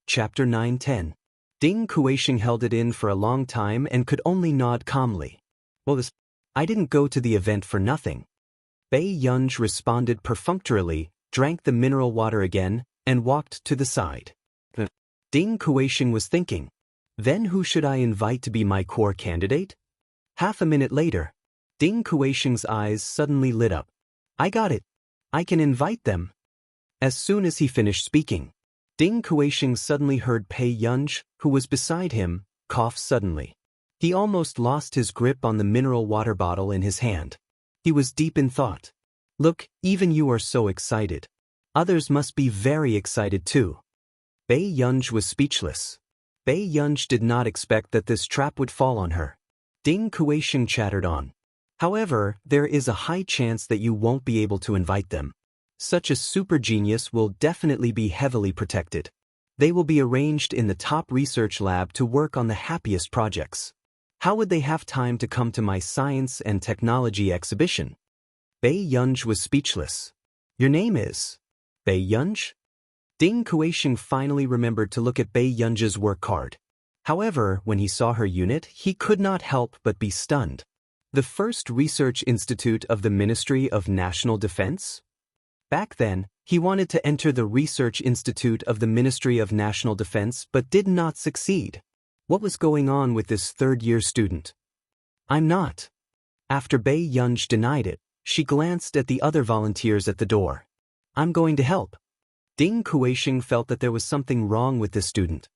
Chapter 9-10. Ding Kuixing held it in for a long time and could only nod calmly. Well, I didn't go to the event for nothing. Bei Yunj responded perfunctorily, drank the mineral water again, and walked to the side. Ding Kuixing was thinking, then who should I invite to be my core candidate? Half a minute later, Ding Kuixing's eyes suddenly lit up. I got it. I can invite them. As soon as he finished speaking, Ding Kuixing suddenly heard Bei Yunj, who was beside him, cough suddenly. He almost lost his grip on the mineral water bottle in his hand. He was deep in thought. Look, even you are so excited. Others must be very excited too. Bei Yunj was speechless. Bei Yunj did not expect that this trap would fall on her. Ding Kuixing chattered on. However, there is a high chance that you won't be able to invite them. Such a super genius will definitely be heavily protected. They will be arranged in the top research lab to work on the happiest projects. How would they have time to come to my science and technology exhibition? Bei Yunj was speechless. Your name is Bei Yunj? Ding Kuixing finally remembered to look at Bei Yunj's work card. However, when he saw her unit, he could not help but be stunned. The first research institute of the Ministry of National Defense? Back then, he wanted to enter the Research Institute of the Ministry of National Defense but did not succeed. What was going on with this third-year student? I'm not. After Bei Yunj denied it, she glanced at the other volunteers at the door. I'm going to help. Ding Kuixing felt that there was something wrong with this student.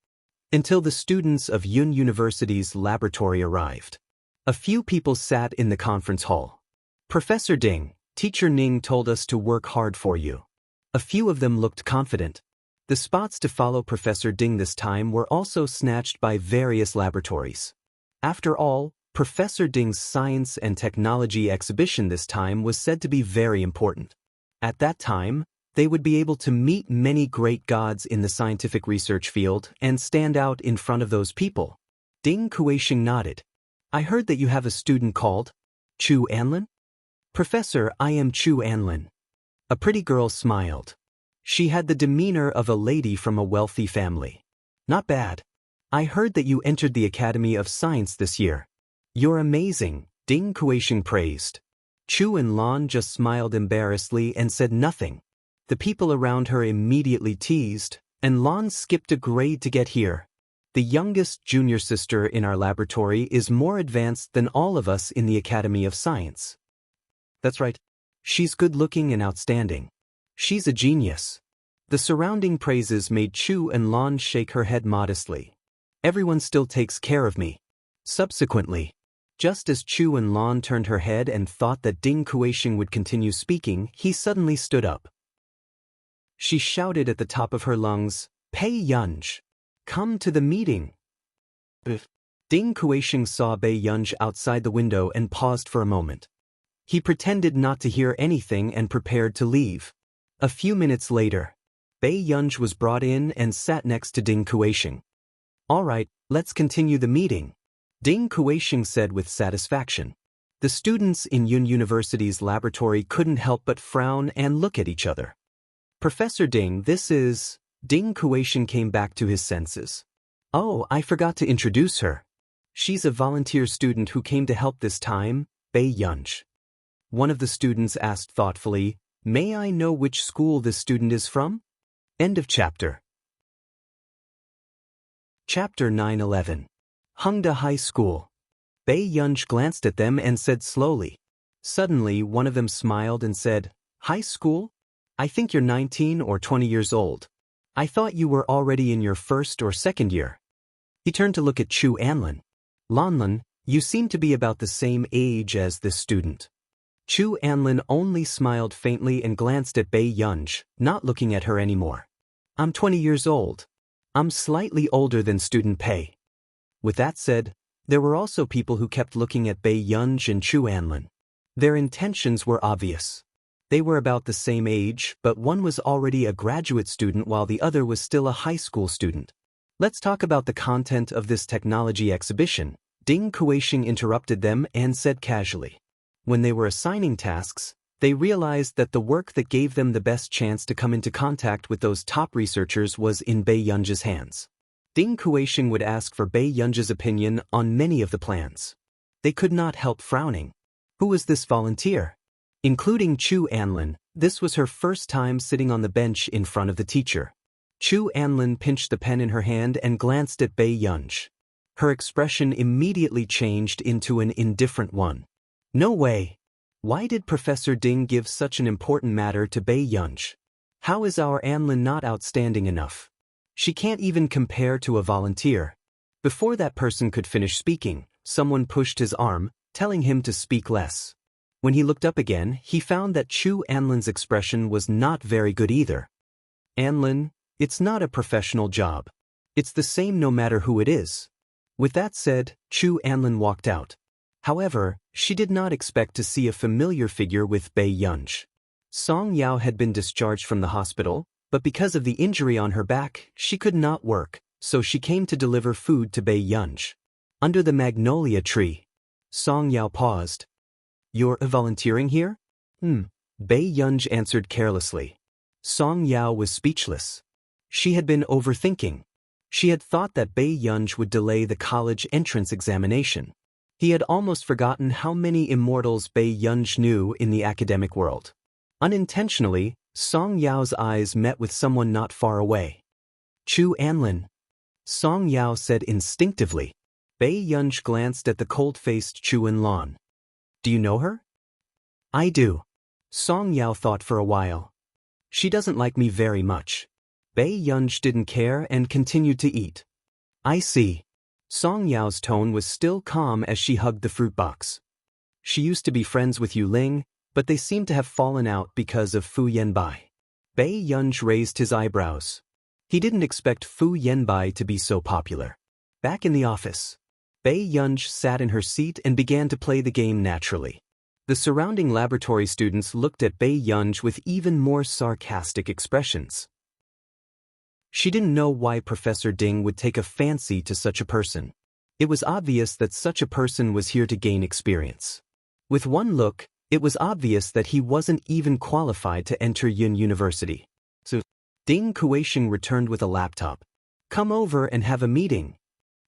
Until the students of Yun University's laboratory arrived. A few people sat in the conference hall. Professor Ding, Teacher Ning told us to work hard for you. A few of them looked confident. The spots to follow Professor Ding this time were also snatched by various laboratories. After all, Professor Ding's science and technology exhibition this time was said to be very important. At that time, they would be able to meet many great gods in the scientific research field and stand out in front of those people. Ding Kuixing nodded. I heard that you have a student called Chu Anlin? Professor, I am Chu Anlin. A pretty girl smiled. She had the demeanor of a lady from a wealthy family. Not bad. I heard that you entered the Academy of Science this year. You're amazing, Ding Kuixing praised. Chu and Lan just smiled embarrassedly and said nothing. The people around her immediately teased, and Lan skipped a grade to get here. The youngest junior sister in our laboratory is more advanced than all of us in the Academy of Science. That's right. She's good-looking and outstanding. She's a genius. The surrounding praises made Chu and Lan shake her head modestly. Everyone still takes care of me. Subsequently, just as Chu and Lan turned her head and thought that Ding Kuixing would continue speaking, he suddenly stood up. She shouted at the top of her lungs, Bei Yunj, come to the meeting. Ding Kuixing saw Bei Yunj outside the window and paused for a moment. He pretended not to hear anything and prepared to leave. A few minutes later, Bei Yunj was brought in and sat next to Ding Kuixing. All right, let's continue the meeting, Ding Kuixing said with satisfaction. The students in Yun University's laboratory couldn't help but frown and look at each other. Professor Ding, this is... Ding Kuixing came back to his senses. Oh, I forgot to introduce her. She's a volunteer student who came to help this time, Bei Yunj. One of the students asked thoughtfully, May I know which school this student is from? End of chapter. Chapter 9-11. Hongda High School. Bei Yunj glanced at them and said slowly. Suddenly, one of them smiled and said, High school? I think you're 19 or 20 years old. I thought you were already in your first or second year. He turned to look at Chu Anlin. Lanlin, you seem to be about the same age as this student. Chu Anlin only smiled faintly and glanced at Bei Yunj, not looking at her anymore. I'm 20 years old. I'm slightly older than student Pei. With that said, there were also people who kept looking at Bei Yunj and Chu Anlin. Their intentions were obvious. They were about the same age, but one was already a graduate student while the other was still a high school student. Let's talk about the content of this technology exhibition, Ding Kuixing interrupted them and said casually. When they were assigning tasks, They realized that the work that gave them the best chance to come into contact with those top researchers was in Bei Yunzhi's hands. Ding Kuixing would ask for Bei Yunzhi's opinion on many of the plans. They could not help frowning. Who was this volunteer? Including Chu Anlin, this was her first time sitting on the bench in front of the teacher. Chu Anlin pinched the pen in her hand and glanced at Bei Yunzhi. Her expression immediately changed into an indifferent one. No way. Why did Professor Ding give such an important matter to Bei Yunzhi? How is our Anlin not outstanding enough? She can't even compare to a volunteer. Before that person could finish speaking, someone pushed his arm, telling him to speak less. When he looked up again, he found that Chu Anlin's expression was not very good either. Anlin, it's not a professional job. It's the same no matter who it is. With that said, Chu Anlin walked out. However, she did not expect to see a familiar figure with Bei Yunzhi. Song Yao had been discharged from the hospital, but because of the injury on her back, she could not work, so she came to deliver food to Bei Yunzhi. Under the magnolia tree. Song Yao paused. You're volunteering here? Bei Yunzhi answered carelessly. Song Yao was speechless. She had been overthinking. She had thought that Bei Yunzhi would delay the college entrance examination. He had almost forgotten how many immortals Bei Yunzhi knew in the academic world. Unintentionally, Song Yao's eyes met with someone not far away. Chu Anlin. Song Yao said instinctively. Bei Yunzhi glanced at the cold-faced Chu Anlan. Do you know her? I do. Song Yao thought for a while. She doesn't like me very much. Bei Yunzhi didn't care and continued to eat. I see. Song Yao's tone was still calm as she hugged the fruit box. She used to be friends with Yu Ling, but they seemed to have fallen out because of Fu Yanbai. Bei Yunzhi raised his eyebrows. He didn't expect Fu Yanbai to be so popular. Back in the office, Bei Yunzhi sat in her seat and began to play the game naturally. The surrounding laboratory students looked at Bei Yunzhi with even more sarcastic expressions. She didn't know why Professor Ding would take a fancy to such a person. It was obvious that such a person was here to gain experience. With one look, it was obvious that he wasn't even qualified to enter Yun University. So, Ding Kuixing returned with a laptop. Come over and have a meeting.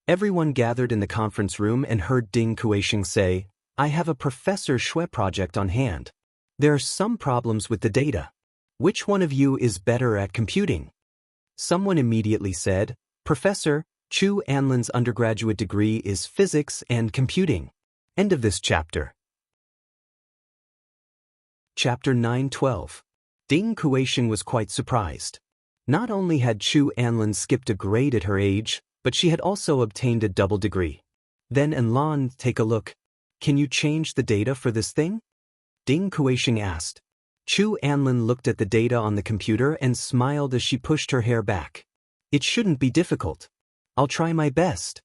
Everyone gathered in the conference room and heard Ding Kuixing say, I have a Professor Shui project on hand. There are some problems with the data. Which one of you is better at computing? Someone immediately said, Professor, Chu Anlin's undergraduate degree is physics and computing. End of this chapter. Chapter 9:12. Ding Kuixing was quite surprised. Not only had Chu Anlin skipped a grade at her age, but she had also obtained a double degree. Then Anlan, take a look. Can you change the data for this thing? Ding Kuixing asked. Chu Anlin looked at the data on the computer and smiled as she pushed her hair back. It shouldn't be difficult. I'll try my best.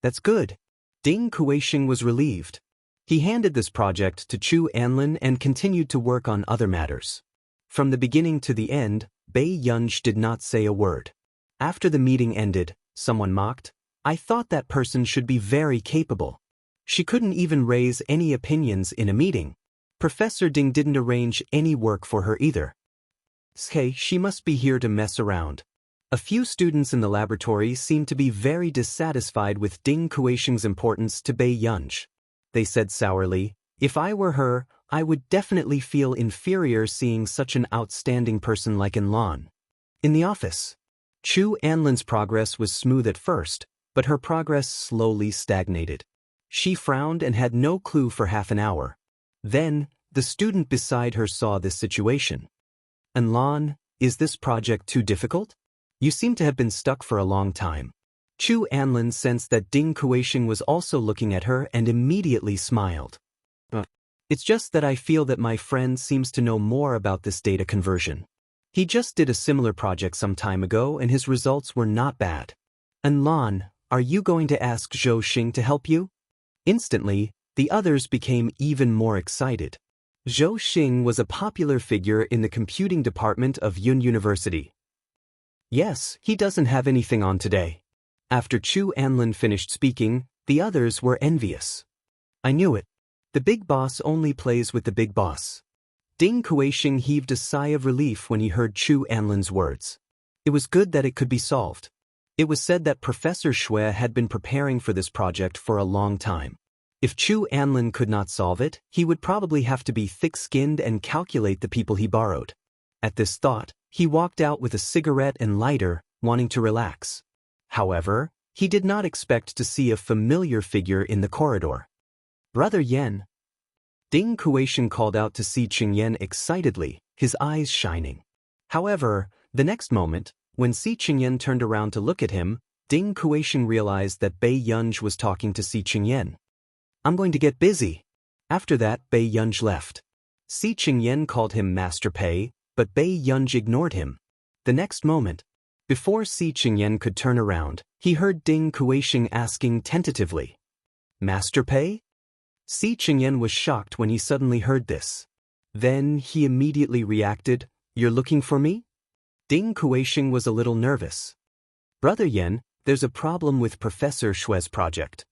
That's good. Ding Kuixing was relieved. He handed this project to Chu Anlin and continued to work on other matters. From the beginning to the end, Bei Yunzhi did not say a word. After the meeting ended, someone mocked, I thought that person should be very capable. She couldn't even raise any opinions in a meeting. Professor Ding didn't arrange any work for her either. Hey, she must be here to mess around. A few students in the laboratory seemed to be very dissatisfied with Ding Kuixing's importance to Bei Yunzhi. They said sourly, if I were her, I would definitely feel inferior seeing such an outstanding person like Anlan. In the office, Chu Anlin's progress was smooth at first, but her progress slowly stagnated. She frowned and had no clue for half an hour. Then, the student beside her saw this situation. Anlan, is this project too difficult? You seem to have been stuck for a long time. Chu Anlin sensed that Ding Kuixing was also looking at her and immediately smiled. It's just that I feel that my friend seems to know more about this data conversion. He just did a similar project some time ago and his results were not bad. Anlan, are you going to ask Zhou Xing to help you? Instantly, the others became even more excited. Zhou Xing was a popular figure in the computing department of Yun University. Yes, he doesn't have anything on today. After Chu Anlin finished speaking, the others were envious. I knew it. The big boss only plays with the big boss. Ding Kuixing heaved a sigh of relief when he heard Chu Anlin's words. It was good that it could be solved. It was said that Professor Xue had been preparing for this project for a long time. If Chu Anlin could not solve it, he would probably have to be thick-skinned and calculate the people he borrowed. At this thought, he walked out with a cigarette and lighter, wanting to relax. However, he did not expect to see a familiar figure in the corridor. Brother Yan. Ding Kuixing called out to Si Qingyan excitedly, his eyes shining. However, the next moment, when Si Qingyan turned around to look at him, Ding Kuixing realized that Bei Yunj was talking to Si Qingyan. I'm going to get busy. After that, Bei Yunj left. Si Qingyan called him Master Pei, but Bei Yunj ignored him. The next moment, before Si Qingyan could turn around, he heard Ding Kuixing asking tentatively, Master Pei? Si Qingyan was shocked when he suddenly heard this. Then he immediately reacted, You're looking for me? Ding Kuixing was a little nervous. Brother Yan, there's a problem with Professor Xue's project.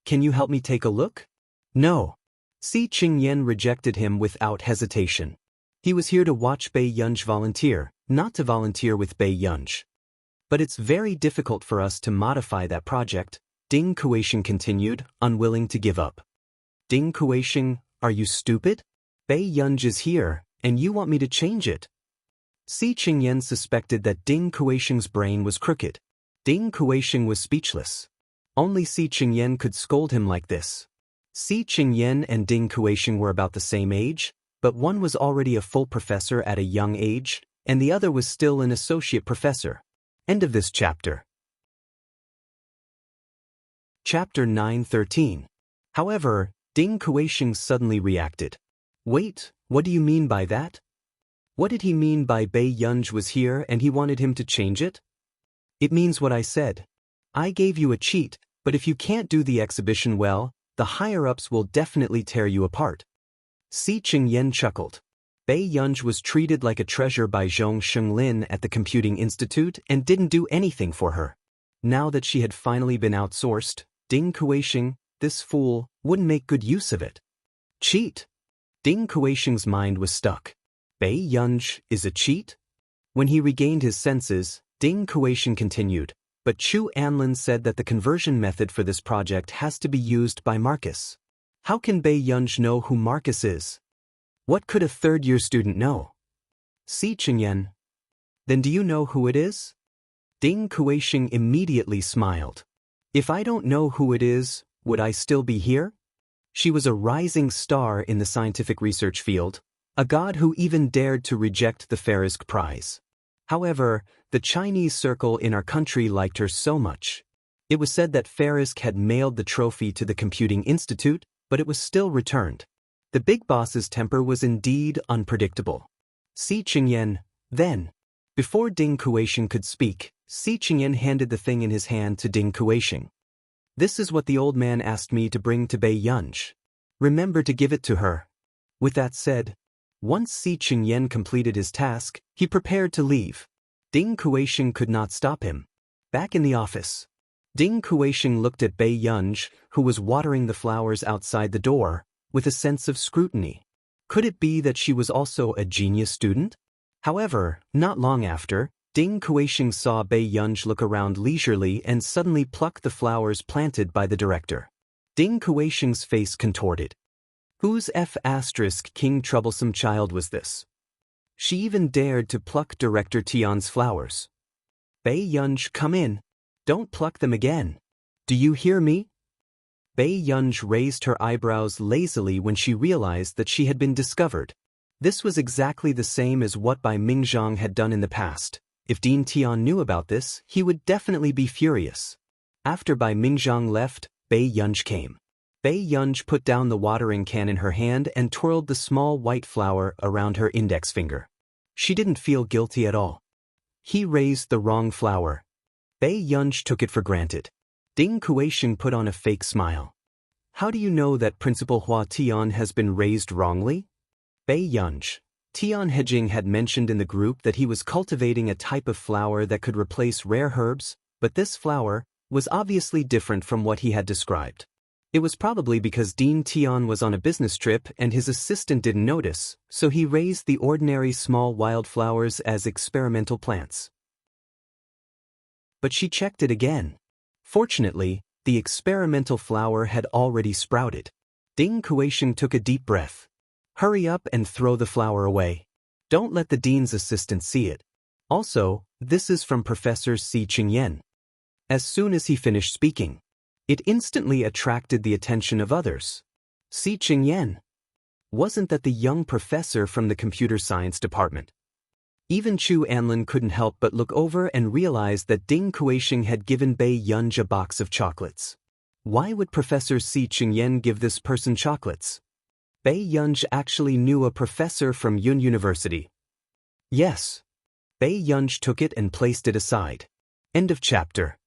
Can you help me take a look? No. Si Qingyan rejected him without hesitation. He was here to watch Bei Yunj volunteer, not to volunteer with Bei Yunj. But it's very difficult for us to modify that project, Ding Kuixing continued, unwilling to give up. Ding Kuixing, are you stupid? Bei Yunj is here, and you want me to change it. Si Qingyan suspected that Ding Kuixing's brain was crooked. Ding Kuixing was speechless. Only Si Qingyan could scold him like this. Si Qingyan and Ding Kuixing were about the same age, but one was already a full professor at a young age, and the other was still an associate professor. End of this chapter. Chapter 9:13. However, Ding Kuixing suddenly reacted. Wait, what do you mean by that? What did he mean by Bei Yunj was here and he wanted him to change it? It means what I said. I gave you a cheat, but if you can't do the exhibition well, the higher-ups will definitely tear you apart. Si Qingyan chuckled. Bei Yunj was treated like a treasure by Zhong Shenglin at the Computing Institute and didn't do anything for her. Now that she had finally been outsourced, Ding Kuixing, this fool, wouldn't make good use of it. Cheat? Ding Kuixing's mind was stuck. Bei Yunj is a cheat? When he regained his senses, Ding Kuixing continued, but Chu Anlin said that the conversion method for this project has to be used by Marcus. How can Bei Yunj know who Marcus is? What could a third-year student know? Si Qingyan. Then do you know who it is? Ding Kuixing immediately smiled. If I don't know who it is, would I still be here? She was a rising star in the scientific research field, a god who even dared to reject the Farisk Prize. However, the Chinese circle in our country liked her so much. It was said that Farisk had mailed the trophy to the Computing Institute, but it was still returned. The big boss's temper was indeed unpredictable. Si Qingyan, then. Before Ding Kuixing could speak, Si Qingyan handed the thing in his hand to Ding Kuixing. This is what the old man asked me to bring to Bei Yunj. Remember to give it to her. With that said, once Si Qingyan completed his task, he prepared to leave. Ding Kuixing could not stop him. Back in the office, Ding Kuixing looked at Bei Yunj, who was watering the flowers outside the door, with a sense of scrutiny. Could it be that she was also a genius student? However, not long after, Ding Kuixing saw Bei Yunj look around leisurely and suddenly pluck the flowers planted by the director. Ding Kuixing's face contorted. Whose King troublesome child was this? She even dared to pluck Director Tian's flowers. Bei Yunj, come in. Don't pluck them again. Do you hear me? Bei Yunj raised her eyebrows lazily when she realized that she had been discovered. This was exactly the same as what Bai Mingzhang had done in the past. If Dean Tian knew about this, he would definitely be furious. After Bai Mingzhang left, Bei Yunj came. Bei Yunj put down the watering can in her hand and twirled the small white flower around her index finger. She didn't feel guilty at all. He raised the wrong flower. Bei Yunj took it for granted. Ding Kuixing put on a fake smile. How do you know that Principal Hua Tian has been raised wrongly? Bei Yunj. Tian Hejing had mentioned in the group that he was cultivating a type of flower that could replace rare herbs, but this flower was obviously different from what he had described. It was probably because Dean Tian was on a business trip and his assistant didn't notice, so he raised the ordinary small wildflowers as experimental plants. But she checked it again. Fortunately, the experimental flower had already sprouted. Ding Kuisheng took a deep breath. Hurry up and throw the flower away. Don't let the dean's assistant see it. Also, this is from Professor Si Qingyan. As soon as he finished speaking, it instantly attracted the attention of others. Si Qingyan. Wasn't that the young professor from the computer science department? Even Chu Anlin couldn't help but look over and realize that Ding Kuisheng had given Bei Yunj a box of chocolates. Why would Professor Si Qingyan give this person chocolates? Bei Yunj actually knew a professor from Yun University. Yes. Bei Yunj took it and placed it aside. End of chapter.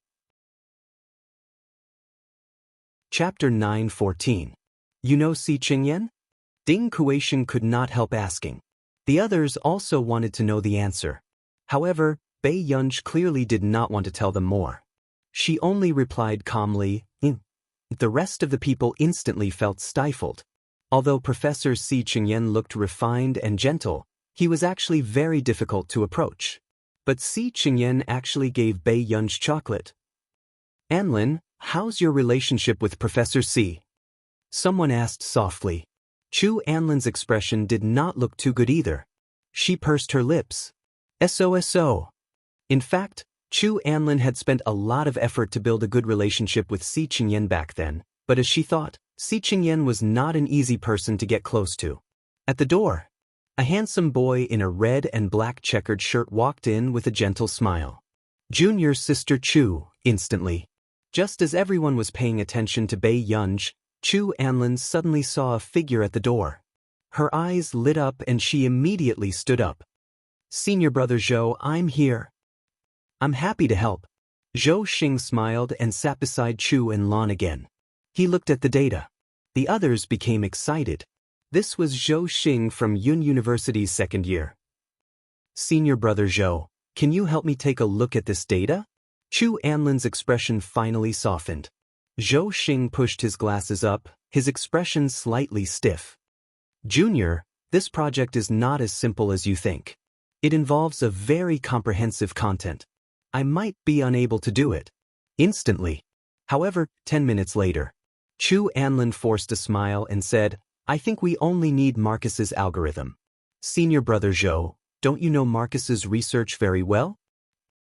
Chapter 9:14. You know Si Qingyan? Ding Kuisheng could not help asking. The others also wanted to know the answer. However, Bei Yunj clearly did not want to tell them more. She only replied calmly, The rest of the people instantly felt stifled. Although Professor Si Qingyan looked refined and gentle, he was actually very difficult to approach. But Si Qingyan actually gave Bei Yunj chocolate. Anlin, how's your relationship with Professor Si? Someone asked softly. Chu Anlin's expression did not look too good either. She pursed her lips. SOSO. In fact, Chu Anlin had spent a lot of effort to build a good relationship with Si Qingyan back then, but as she thought, Si Qingyan was not an easy person to get close to. At the door, a handsome boy in a red and black checkered shirt walked in with a gentle smile. Junior Sister Chu, instantly. Just as everyone was paying attention to Bei Yunj, Chu Anlin suddenly saw a figure at the door. Her eyes lit up and she immediately stood up. Senior Brother Zhou, I'm here. I'm happy to help. Zhou Xing smiled and sat beside Chu and Lan again. He looked at the data. The others became excited. This was Zhou Xing from Yun University's second year. Senior Brother Zhou, can you help me take a look at this data? Chu Anlin's expression finally softened. Zhou Xing pushed his glasses up, his expression slightly stiff. Junior, this project is not as simple as you think. It involves a very comprehensive content. I might be unable to do it. Instantly. However, 10 minutes later, Chu Anlin forced a smile and said, I think we only need Marcus's algorithm. Senior Brother Zhou, don't you know Marcus's research very well?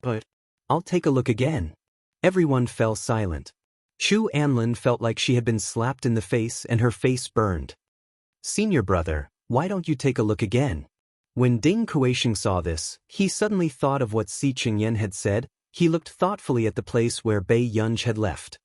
But I'll take a look again. Everyone fell silent. Chu Anlin felt like she had been slapped in the face and her face burned. Senior Brother, why don't you take a look again? When Ding Kuisheng saw this, he suddenly thought of what Si Qingyan had said. He looked thoughtfully at the place where Bei Yunj had left.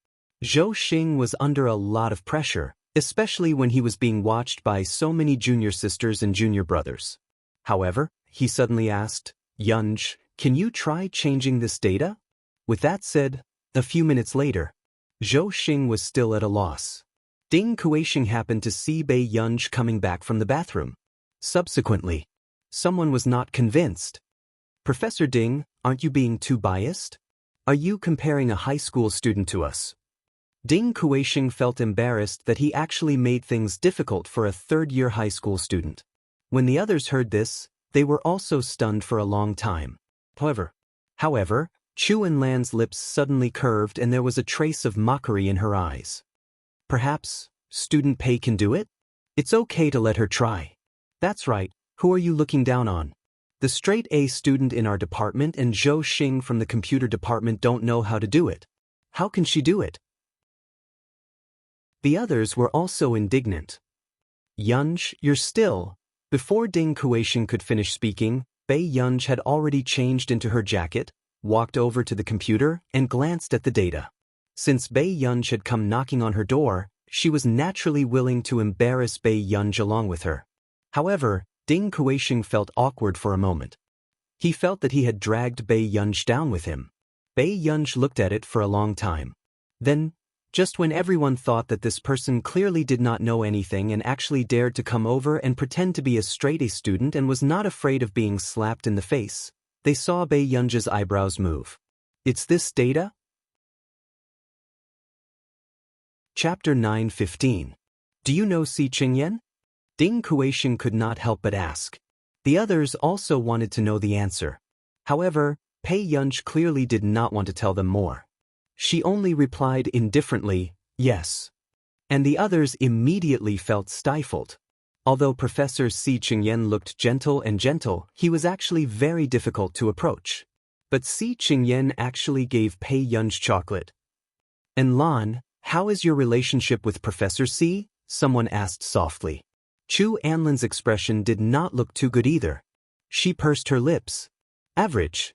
Zhou Xing was under a lot of pressure, especially when he was being watched by so many junior sisters and junior brothers. However, he suddenly asked, Yunj, can you try changing this data? With that said, a few minutes later, Zhou Xing was still at a loss. Ding Kuisheng happened to see Bei Yunj coming back from the bathroom. Subsequently, someone was not convinced. Professor Ding, aren't you being too biased? Are you comparing a high school student to us? Ding Kuisheng felt embarrassed that he actually made things difficult for a third-year high school student. When the others heard this, they were also stunned for a long time. However, Chu Enlan's lips suddenly curved and there was a trace of mockery in her eyes. Perhaps, Student Pei can do it? It's okay to let her try. That's right, who are you looking down on? The straight A student in our department and Zhou Xing from the computer department don't know how to do it. How can she do it? The others were also indignant. Yunj, you're still. Before Ding Kuisheng could finish speaking, Bei Yunj had already changed into her jacket, walked over to the computer, and glanced at the data. Since Bei Yunj had come knocking on her door, she was naturally willing to embarrass Bei Yunj along with her. However, Ding Kuisheng felt awkward for a moment. He felt that he had dragged Bei Yunj down with him. Bei Yunj looked at it for a long time. Then, just when everyone thought that this person clearly did not know anything and actually dared to come over and pretend to be a straight A student and was not afraid of being slapped in the face, they saw Bei Yunj's eyebrows move. It's this data? Chapter 9:15. Do you know Si Qingyan? Ding Kueixing could not help but ask. The others also wanted to know the answer. However, Pei Yunch clearly did not want to tell them more. She only replied indifferently, yes. And the others immediately felt stifled. Although Professor Si Qingyan looked gentle, he was actually very difficult to approach. But Si Qingyan actually gave Pei Yunch chocolate. And Lan, how is your relationship with Professor Si? Someone asked softly. Chu Anlin's expression did not look too good either. She pursed her lips. Average.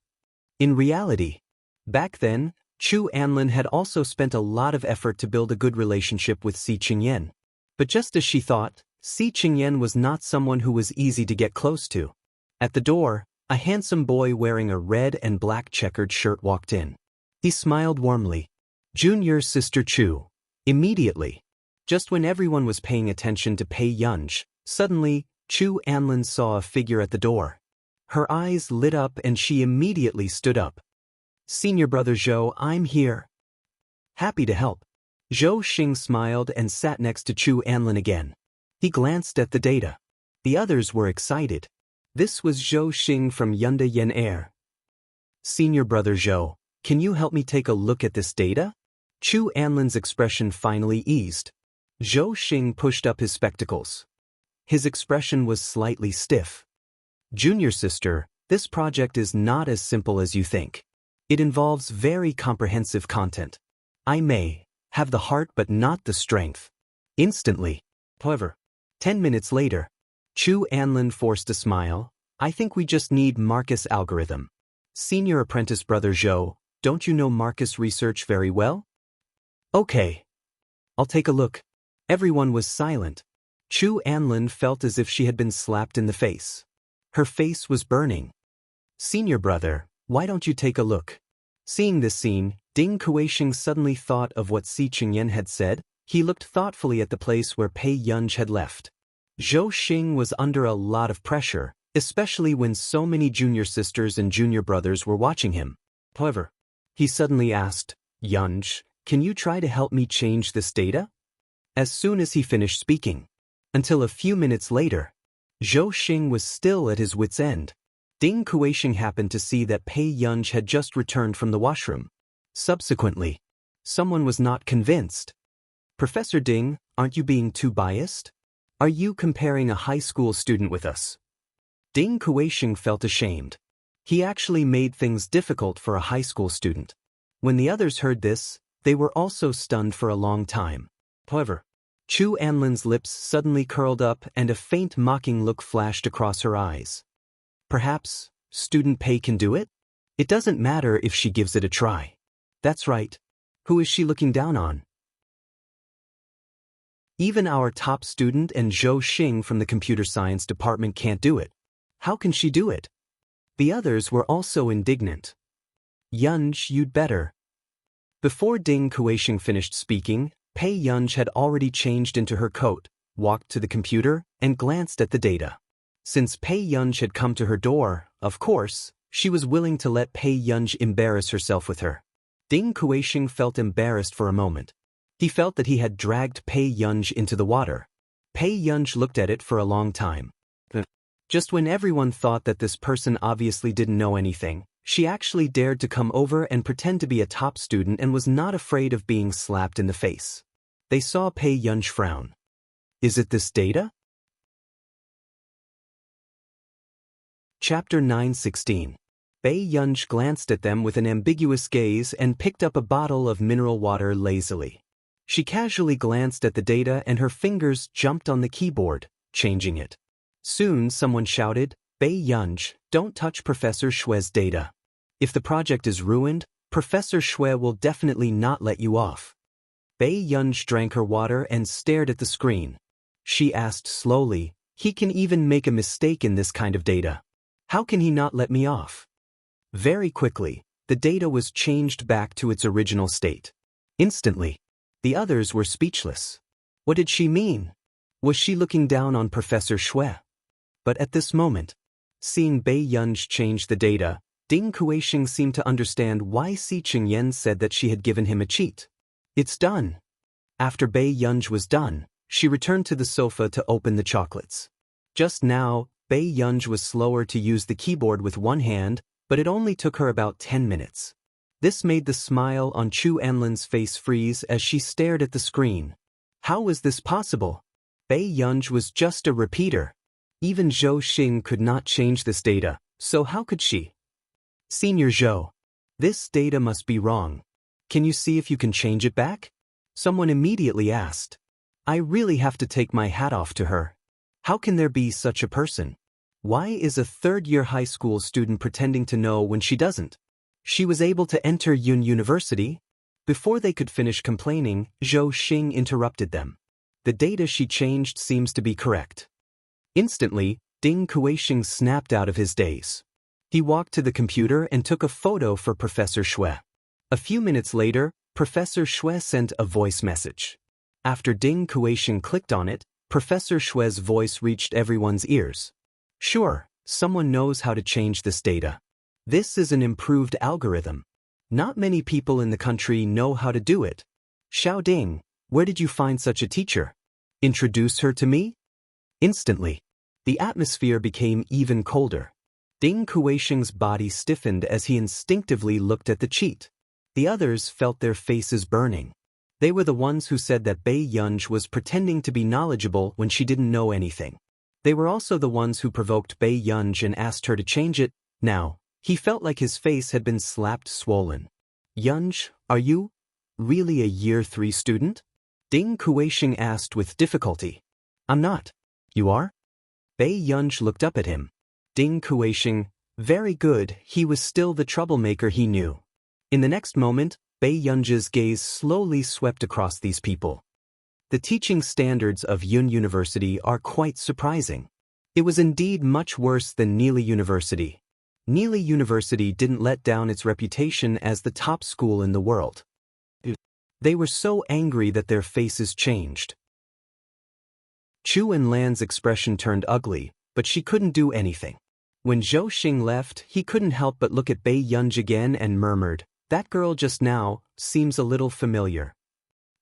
In reality, back then, Chu Anlin had also spent a lot of effort to build a good relationship with Si Qingyan. But just as she thought, Si Qingyan was not someone who was easy to get close to. At the door, a handsome boy wearing a red and black checkered shirt walked in. He smiled warmly. Junior Sister Chu. Immediately. Just when everyone was paying attention to Pei Yunch, suddenly, Chu Anlin saw a figure at the door. Her eyes lit up and she immediately stood up. Senior Brother Zhou, I'm here. Happy to help. Zhou Xing smiled and sat next to Chu Anlin again. He glanced at the data. The others were excited. This was Zhou Xing from Yunda Yen Air. Senior Brother Zhou, can you help me take a look at this data? Chu Anlin's expression finally eased. Zhou Xing pushed up his spectacles. His expression was slightly stiff. Junior sister, this project is not as simple as you think. It involves very comprehensive content. I may have the heart but not the strength. Instantly. However, 10 minutes later, Chu Anlin forced a smile. I think we just need Marcus algorithm. Senior apprentice Brother Zhou, don't you know Marcus research very well? Okay. I'll take a look. Everyone was silent. Chu Anlin felt as if she had been slapped in the face. Her face was burning. Senior brother, why don't you take a look? Seeing this scene, Ding Kueixing suddenly thought of what Si Qingyan had said. He looked thoughtfully at the place where Pei Yunch had left. Zhou Xing was under a lot of pressure, especially when so many junior sisters and junior brothers were watching him. However, he suddenly asked, Yunch, can you try to help me change this data? As soon as he finished speaking. Until a few minutes later, Zhou Xing was still at his wit's end. Ding Kueixing happened to see that Pei Yunch had just returned from the washroom. Subsequently, someone was not convinced. Professor Ding, aren't you being too biased? Are you comparing a high school student with us? Ding Kueixing felt ashamed. He actually made things difficult for a high school student. When the others heard this, they were also stunned for a long time. However, Chu Anlin's lips suddenly curled up and a faint mocking look flashed across her eyes. Perhaps, student Pei can do it? It doesn't matter if she gives it a try. That's right. Who is she looking down on? Even our top student and Zhou Xing from the computer science department can't do it. How can she do it? The others were also indignant. Yunch, you'd better. Before Ding Kueixing finished speaking, Pei Yunch had already changed into her coat, walked to the computer, and glanced at the data. Since Pei Yunch had come to her door, of course, she was willing to let Pei Yunch embarrass herself with her. Ding Kueixing felt embarrassed for a moment. He felt that he had dragged Pei Yunch into the water. Pei Yunch looked at it for a long time. Just when everyone thought that this person obviously didn't know anything, she actually dared to come over and pretend to be a top student and was not afraid of being slapped in the face. They saw Pei Yunch frown. Is it this data? Chapter 9:16. Pei Yunch glanced at them with an ambiguous gaze and picked up a bottle of mineral water lazily. She casually glanced at the data and her fingers jumped on the keyboard, changing it. Soon someone shouted, Pei Yunch, don't touch Professor Shue's data. If the project is ruined, Professor Shue will definitely not let you off. Pei Yunch drank her water and stared at the screen. She asked slowly, he can even make a mistake in this kind of data. How can he not let me off? Very quickly, the data was changed back to its original state. Instantly, the others were speechless. What did she mean? Was she looking down on Professor Shue? But at this moment, seeing Pei Yunch change the data, Ding Kueixing seemed to understand why Si Qingyan said that she had given him a cheat. It's done. After Bei Yunj was done, she returned to the sofa to open the chocolates. Just now, Bei Yunj was slower to use the keyboard with one hand, but it only took her about 10 minutes. This made the smile on Chu Anlin's face freeze as she stared at the screen. How was this possible? Bei Yunj was just a repeater. Even Zhou Xing could not change this data, so how could she? Senior Zhou. This data must be wrong. Can you see if you can change it back? Someone immediately asked. I really have to take my hat off to her. How can there be such a person? Why is a third-year high school student pretending to know when she doesn't? She was able to enter Yun University? Before they could finish complaining, Zhou Xing interrupted them. The data she changed seems to be correct. Instantly, Ding Kuixing snapped out of his daze. He walked to the computer and took a photo for Professor Xue. A few minutes later, Professor Xue sent a voice message. After Ding Kuixing clicked on it, Professor Xue's voice reached everyone's ears. Sure, someone knows how to change this data. This is an improved algorithm. Not many people in the country know how to do it. Xiao Ding, where did you find such a teacher? Introduce her to me? Instantly, the atmosphere became even colder. Ding Kuixing's body stiffened as he instinctively looked at the cheat. The others felt their faces burning. They were the ones who said that Bei Yunj was pretending to be knowledgeable when she didn't know anything. They were also the ones who provoked Bei Yunj and asked her to change it. Now, he felt like his face had been slapped swollen. Yunj, are you really a year 3 student? Ding Kuixing asked with difficulty. I'm not. You are? Bei Yunj looked up at him. Ding Kuixing, very good, he was still the troublemaker he knew. In the next moment, Bei Yunj's gaze slowly swept across these people. The teaching standards of Yun University are quite surprising. It was indeed much worse than Neely University. Neely University didn't let down its reputation as the top school in the world. They were so angry that their faces changed. Chu Enlan's expression turned ugly, but she couldn't do anything. When Zhou Xing left, he couldn't help but look at Bei Yunj again and murmured, "That girl just now seems a little familiar."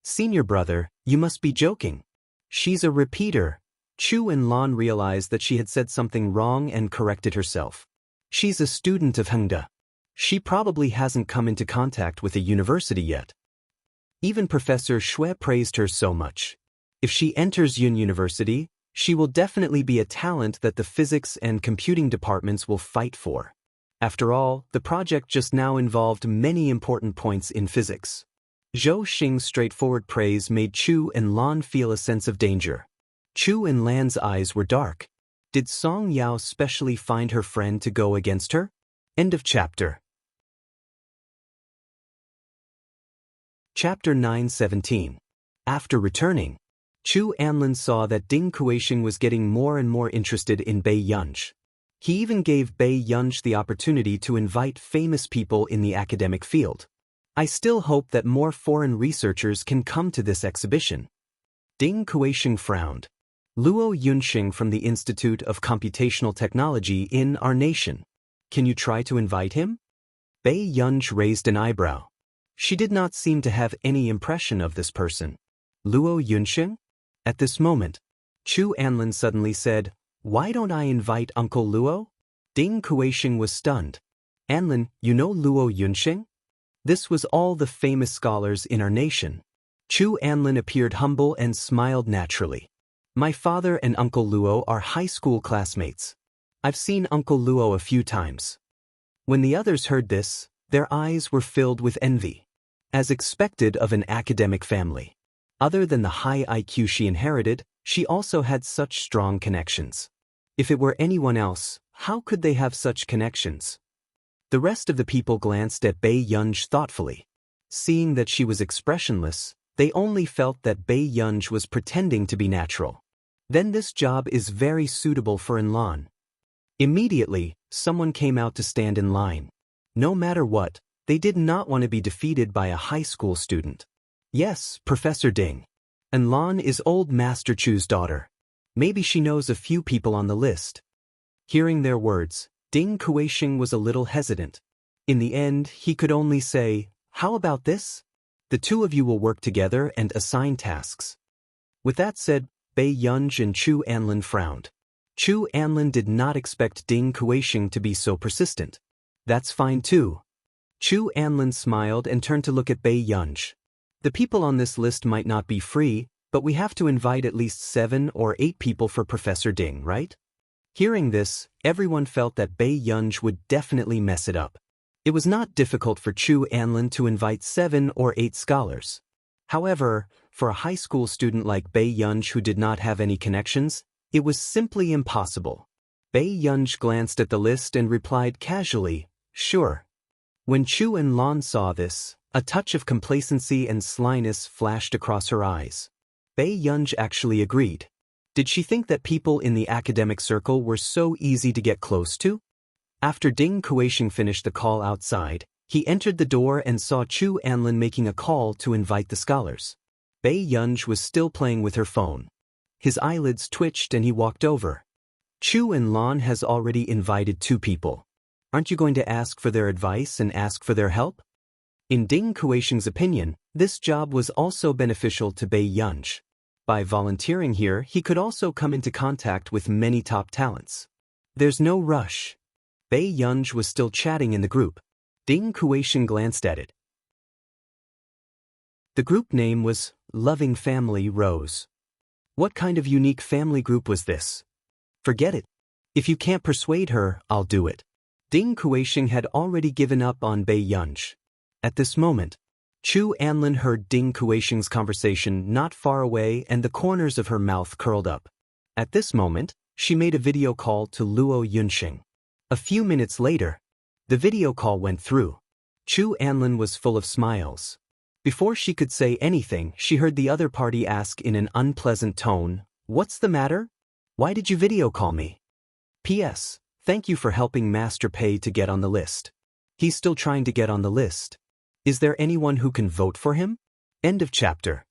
Senior brother, you must be joking. She's a repeater. Chu Enlan realized that she had said something wrong and corrected herself. She's a student of Hengda. She probably hasn't come into contact with a university yet. Even Professor Xue praised her so much. If she enters Yun University, she will definitely be a talent that the physics and computing departments will fight for. After all, the project just now involved many important points in physics. Zhou Xing's straightforward praise made Chu Enlan feel a sense of danger. Chu Enlan's eyes were dark. Did Song Yao specially find her friend to go against her? End of chapter. Chapter 917. After returning, Chu Anlin saw that Ding Kuixing was getting more and more interested in Bei Yunj. He even gave Bei Yunj the opportunity to invite famous people in the academic field. I still hope that more foreign researchers can come to this exhibition. Ding Kuixing frowned. Luo Yunxing from the Institute of Computational Technology in our nation. Can you try to invite him? Bei Yunj raised an eyebrow. She did not seem to have any impression of this person. Luo Yunxing? At this moment, Chu Anlin suddenly said, "Why don't I invite Uncle Luo?" Ding Kuixing was stunned. "Anlin, you know Luo Yunxing?" This was all the famous scholars in our nation. Chu Anlin appeared humble and smiled naturally. "My father and Uncle Luo are high school classmates. I've seen Uncle Luo a few times." When the others heard this, their eyes were filled with envy. As expected of an academic family. Other than the high IQ she inherited, she also had such strong connections. If it were anyone else, how could they have such connections? The rest of the people glanced at Bei Yunj thoughtfully. Seeing that she was expressionless, they only felt that Bei Yunj was pretending to be natural. Then this job is very suitable for Enlan. Immediately, someone came out to stand in line. No matter what, they did not want to be defeated by a high school student. Yes, Professor Ding. Enlan is old Master Chu's daughter. Maybe she knows a few people on the list. Hearing their words, Ding Kuixing was a little hesitant. In the end, he could only say, "How about this?" The two of you will work together and assign tasks. With that said, Bei Yunj and Chu Anlin frowned. Chu Anlin did not expect Ding Kuisheng to be so persistent. That's fine too. Chu Anlin smiled and turned to look at Bei Yunj. The people on this list might not be free, but we have to invite at least 7 or 8 people for Professor Ding, right? Hearing this, everyone felt that Bei Yunj would definitely mess it up. It was not difficult for Chu Anlin to invite 7 or 8 scholars. However, for a high school student like Bei Yunj who did not have any connections, it was simply impossible. Bei Yunj glanced at the list and replied casually, "Sure." When Chu Enlan saw this, a touch of complacency and slyness flashed across her eyes. Bei Yunj actually agreed. Did she think that people in the academic circle were so easy to get close to? After Ding Kuisheng finished the call outside, he entered the door and saw Chu Anlin making a call to invite the scholars. Bei Yunj was still playing with her phone. His eyelids twitched and he walked over. Chu Enlan has already invited 2 people. Aren't you going to ask for their advice and ask for their help? In Ding Kuisheng's opinion, this job was also beneficial to Bei Yunj. By volunteering here, he could also come into contact with many top talents. There's no rush. Bei Yunj was still chatting in the group. Ding Kuisheng glanced at it. The group name was Loving Family Rose. What kind of unique family group was this? Forget it. If you can't persuade her, I'll do it. Ding Kuisheng had already given up on Bei Yunj. At this moment, Chu Anlin heard Ding Kuisheng's conversation not far away and the corners of her mouth curled up. At this moment, she made a video call to Luo Yunxing. A few minutes later, the video call went through. Chu Anlin was full of smiles. Before she could say anything, she heard the other party ask in an unpleasant tone, "What's the matter? Why did you video call me? P.S. Thank you for helping Master Pei to get on the list. He's still trying to get on the list. Is there anyone who can vote for him?" End of chapter.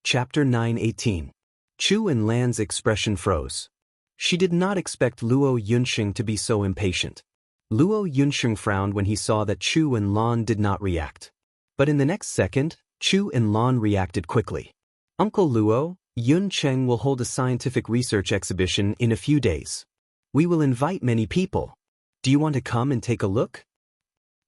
Chapter 9:18. Chu Enlan's expression froze. She did not expect Luo Yunxing to be so impatient. Luo Yunxing frowned when he saw that Chu Enlan did not react. But in the next second, Chu Enlan reacted quickly. "Uncle Luo, Yun Cheng will hold a scientific research exhibition in a few days. We will invite many people. Do you want to come and take a look?"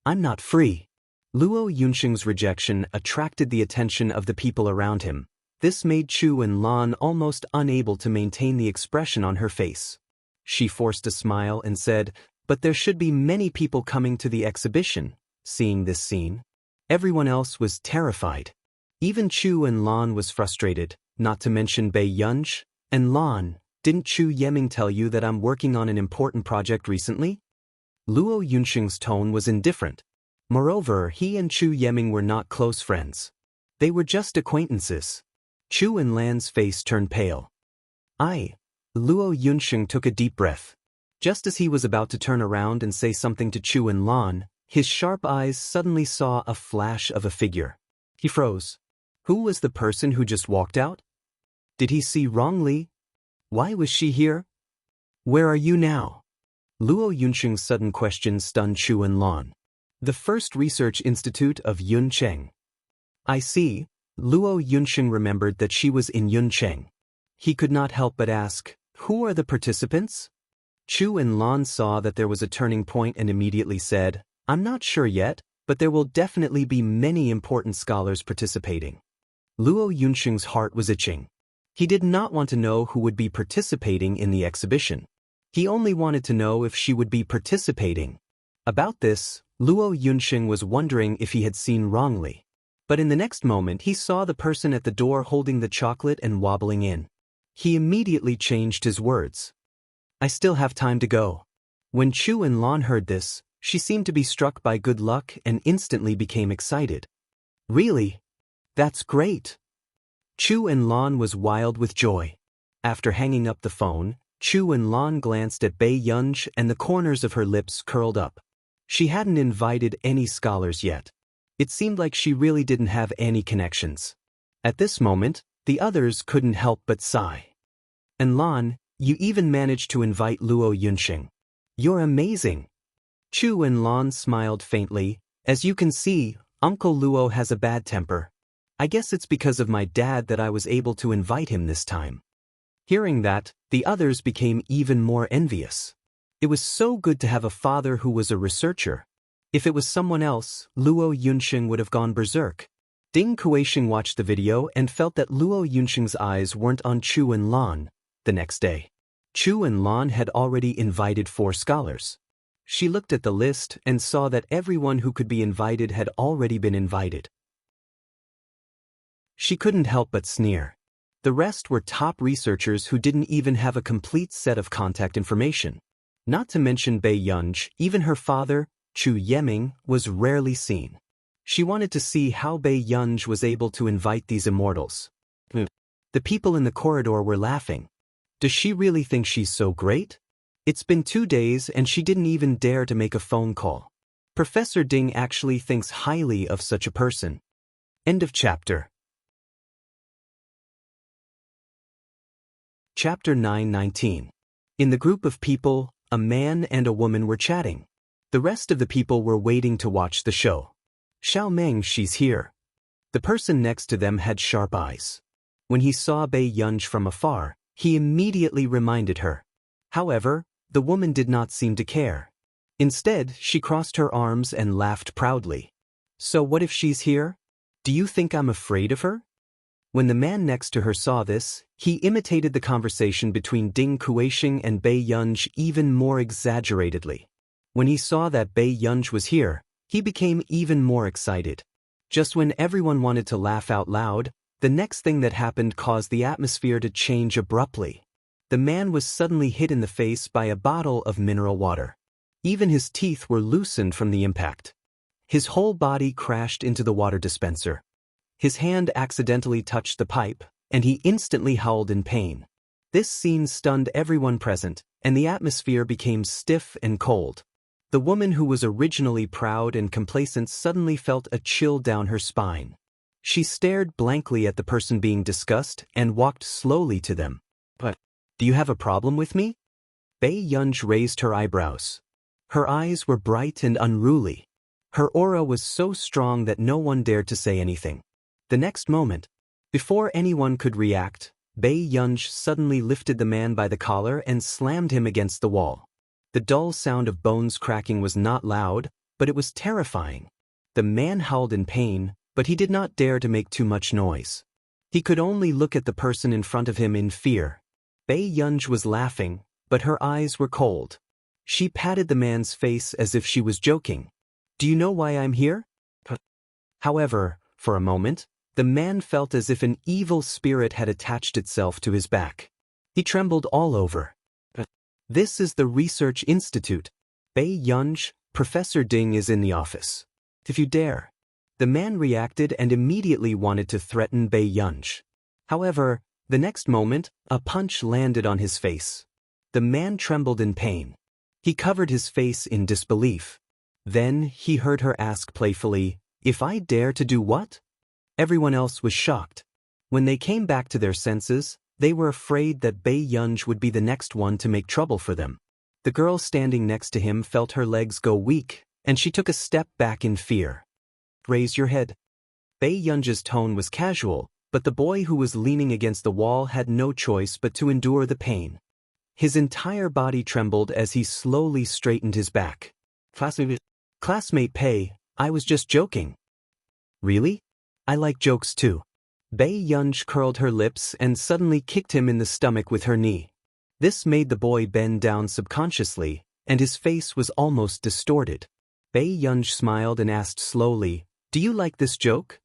"I'm not free." Luo Yunxing's rejection attracted the attention of the people around him. This made Chu Enlan almost unable to maintain the expression on her face. She forced a smile and said, "But there should be many people coming to the exhibition." Seeing this scene, everyone else was terrified. Even Chu Enlan was frustrated, not to mention Bei Yunj. "Enlan, didn't Chu Yeming tell you that I'm working on an important project recently?" Luo Yunxing's tone was indifferent. Moreover, he and Chu Yeming were not close friends. They were just acquaintances. Chu Enlan's face turned pale. Luo Yunxing took a deep breath. Just as he was about to turn around and say something to Chu Enlan, his sharp eyes suddenly saw a flash of a figure. He froze. Who was the person who just walked out? Did he see wrongly? Why was she here? Where are you now? Luo Yunxing's sudden question stunned Chu Enlan. The first research institute of Yuncheng. I see. Luo Yunxing remembered that she was in Yuncheng. He could not help but ask, who are the participants? Chu Enlan saw that there was a turning point and immediately said, I'm not sure yet, but there will definitely be many important scholars participating. Luo Yunxing's heart was itching. He did not want to know who would be participating in the exhibition. He only wanted to know if she would be participating. About this, Luo Yunxing was wondering if he had seen wrongly. But in the next moment he saw the person at the door holding the chocolate and wobbling in. He immediately changed his words. I still have time to go. When Chu Enlan heard this, she seemed to be struck by good luck and instantly became excited. Really? That's great. Chu Enlan was wild with joy. After hanging up the phone, Chu Enlan glanced at Bei Yunj and the corners of her lips curled up. She hadn't invited any scholars yet. It seemed like she really didn't have any connections. At this moment, the others couldn't help but sigh. Enlan, you even managed to invite Luo Yunxing. You're amazing. Chu and Lan smiled faintly. As you can see, Uncle Luo has a bad temper. I guess it's because of my dad that I was able to invite him this time. Hearing that, the others became even more envious. It was so good to have a father who was a researcher. If it was someone else, Luo Yunxing would have gone berserk. Ding Kuixing watched the video and felt that Luo Yunxing's eyes weren't on Chu and Lan. The next day, Chu and Lan had already invited 4 scholars. She looked at the list and saw that everyone who could be invited had already been invited. She couldn't help but sneer. The rest were top researchers who didn't even have a complete set of contact information. Not to mention Bei Yunj, even her father, Chu Yeming, was rarely seen. She wanted to see how Bei Yunj was able to invite these immortals. The people in the corridor were laughing. Does she really think she's so great? It's been 2 days and she didn't even dare to make a phone call. Professor Ding actually thinks highly of such a person. End of chapter. Chapter 9:19. In the group of people, a man and a woman were chatting. The rest of the people were waiting to watch the show. Xiao Meng, she's here. The person next to them had sharp eyes. When he saw Bei Yunj from afar, he immediately reminded her. However, the woman did not seem to care. Instead, she crossed her arms and laughed proudly. So what if she's here? Do you think I'm afraid of her? When the man next to her saw this, he imitated the conversation between Ding Kuixing and Bei Yunj even more exaggeratedly. When he saw that Bei Yunj was here, he became even more excited. Just when everyone wanted to laugh out loud, the next thing that happened caused the atmosphere to change abruptly. The man was suddenly hit in the face by a bottle of mineral water. Even his teeth were loosened from the impact. His whole body crashed into the water dispenser. His hand accidentally touched the pipe, and he instantly howled in pain. This scene stunned everyone present, and the atmosphere became stiff and cold. The woman who was originally proud and complacent suddenly felt a chill down her spine. She stared blankly at the person being discussed and walked slowly to them. But, do you have a problem with me? Bei Yunj raised her eyebrows. Her eyes were bright and unruly. Her aura was so strong that no one dared to say anything. The next moment, before anyone could react, Bei Yunj suddenly lifted the man by the collar and slammed him against the wall. The dull sound of bones cracking was not loud, but it was terrifying. The man howled in pain, but he did not dare to make too much noise. He could only look at the person in front of him in fear. Bei Yunj was laughing, but her eyes were cold. She patted the man's face as if she was joking. Do you know why I'm here? However, for a moment, the man felt as if an evil spirit had attached itself to his back. He trembled all over. This is the Research Institute. Bei Yunj, Professor Ding is in the office. If you dare. The man reacted and immediately wanted to threaten Bei Yunj. However, the next moment, a punch landed on his face. The man trembled in pain. He covered his face in disbelief. Then he heard her ask playfully, "If I dare to do what?" Everyone else was shocked. When they came back to their senses, they were afraid that Bei Yunj would be the next one to make trouble for them. The girl standing next to him felt her legs go weak, and she took a step back in fear. Raise your head. Bei Yunj's tone was casual, but the boy who was leaning against the wall had no choice but to endure the pain. His entire body trembled as he slowly straightened his back. Classmate Pei, I was just joking. Really? I like jokes too. Bei Yunj curled her lips and suddenly kicked him in the stomach with her knee. This made the boy bend down subconsciously, and his face was almost distorted. Bei Yunj smiled and asked slowly, "Do you like this joke?"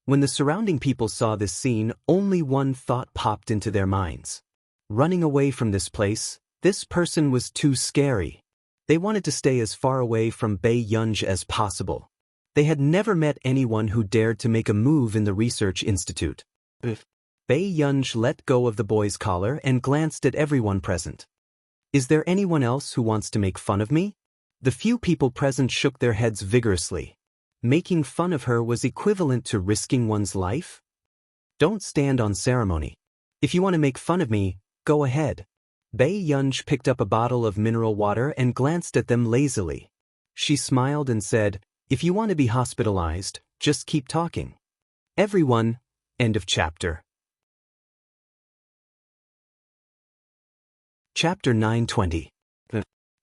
When the surrounding people saw this scene, only one thought popped into their minds. Running away from this place, this person was too scary. They wanted to stay as far away from Bei Yunj as possible. They had never met anyone who dared to make a move in the Research Institute. Bei Yunj let go of the boy's collar and glanced at everyone present. Is there anyone else who wants to make fun of me? The few people present shook their heads vigorously. Making fun of her was equivalent to risking one's life? Don't stand on ceremony. If you want to make fun of me, go ahead. Bei Yunj picked up a bottle of mineral water and glanced at them lazily. She smiled and said, "If you want to be hospitalized, just keep talking." Everyone, end of chapter. Chapter 920.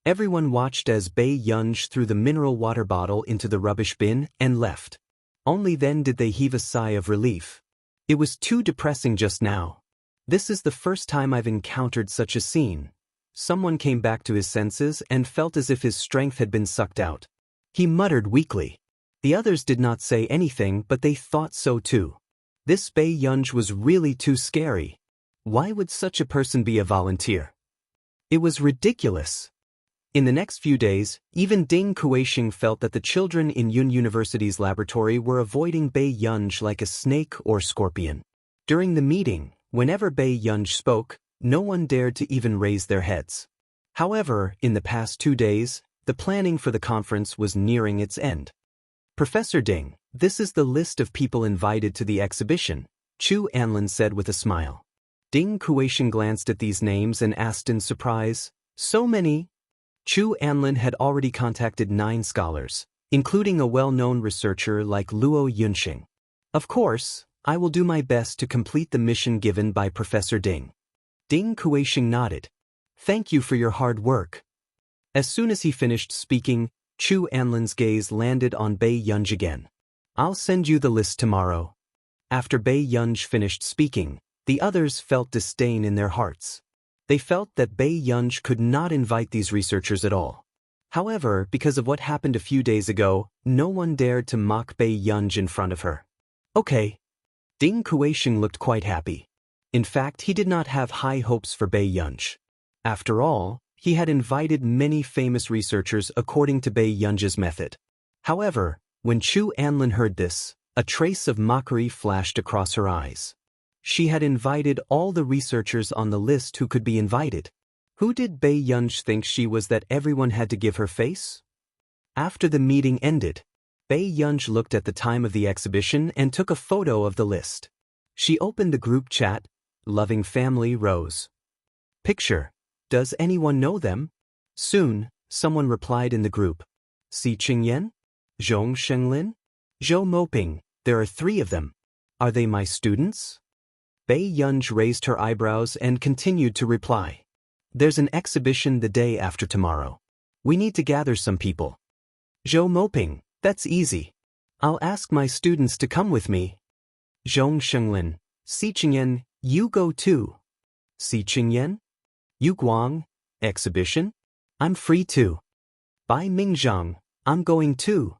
Everyone watched as Bei Yunj threw the mineral water bottle into the rubbish bin and left. Only then did they heave a sigh of relief. It was too depressing just now. This is the first time I've encountered such a scene. Someone came back to his senses and felt as if his strength had been sucked out. He muttered weakly. The others did not say anything, but they thought so too. This Bei Yunj was really too scary. Why would such a person be a volunteer? It was ridiculous. In the next few days, even Ding Kuixing felt that the children in Yun University's laboratory were avoiding Bei Yunj like a snake or scorpion. During the meeting, whenever Bei Yunj spoke, no one dared to even raise their heads. However, in the past 2 days, the planning for the conference was nearing its end. "Professor Ding, this is the list of people invited to the exhibition," Chu Anlin said with a smile. Ding Kuixing glanced at these names and asked in surprise, "So many?" Chu Anlin had already contacted 9 scholars, including a well-known researcher like Luo Yunxing. "Of course, I will do my best to complete the mission given by Professor Ding." Ding Kuixing nodded. "Thank you for your hard work." As soon as he finished speaking, Chu Anlin's gaze landed on Bei Yunj again. "I'll send you the list tomorrow." After Bei Yunj finished speaking, the others felt disdain in their hearts. They felt that Bei Yunj could not invite these researchers at all. However, because of what happened a few days ago, no one dared to mock Bei Yunj in front of her. Okay. Ding Kuixing looked quite happy. In fact, he did not have high hopes for Bei Yunj. After all, he had invited many famous researchers according to Bei Yunj's method. However, when Chu Anlin heard this, a trace of mockery flashed across her eyes. She had invited all the researchers on the list who could be invited. Who did Bei Yunj think she was that everyone had to give her face? After the meeting ended, Bei Yunj looked at the time of the exhibition and took a photo of the list. She opened the group chat. Loving family rose. Picture. Does anyone know them? Soon, someone replied in the group. Si Qingyan? Zhong Shenglin? Zhou Moping, there are 3 of them. Are they my students? Bei Yunj raised her eyebrows and continued to reply. There's an exhibition the day after tomorrow. We need to gather some people. Zhou Moping, that's easy. I'll ask my students to come with me. Zhong Shenglin, Si Qingyan, you go too. Si Qingyan? Yu Guang, exhibition? I'm free too. Bai Mingzhang, I'm going too.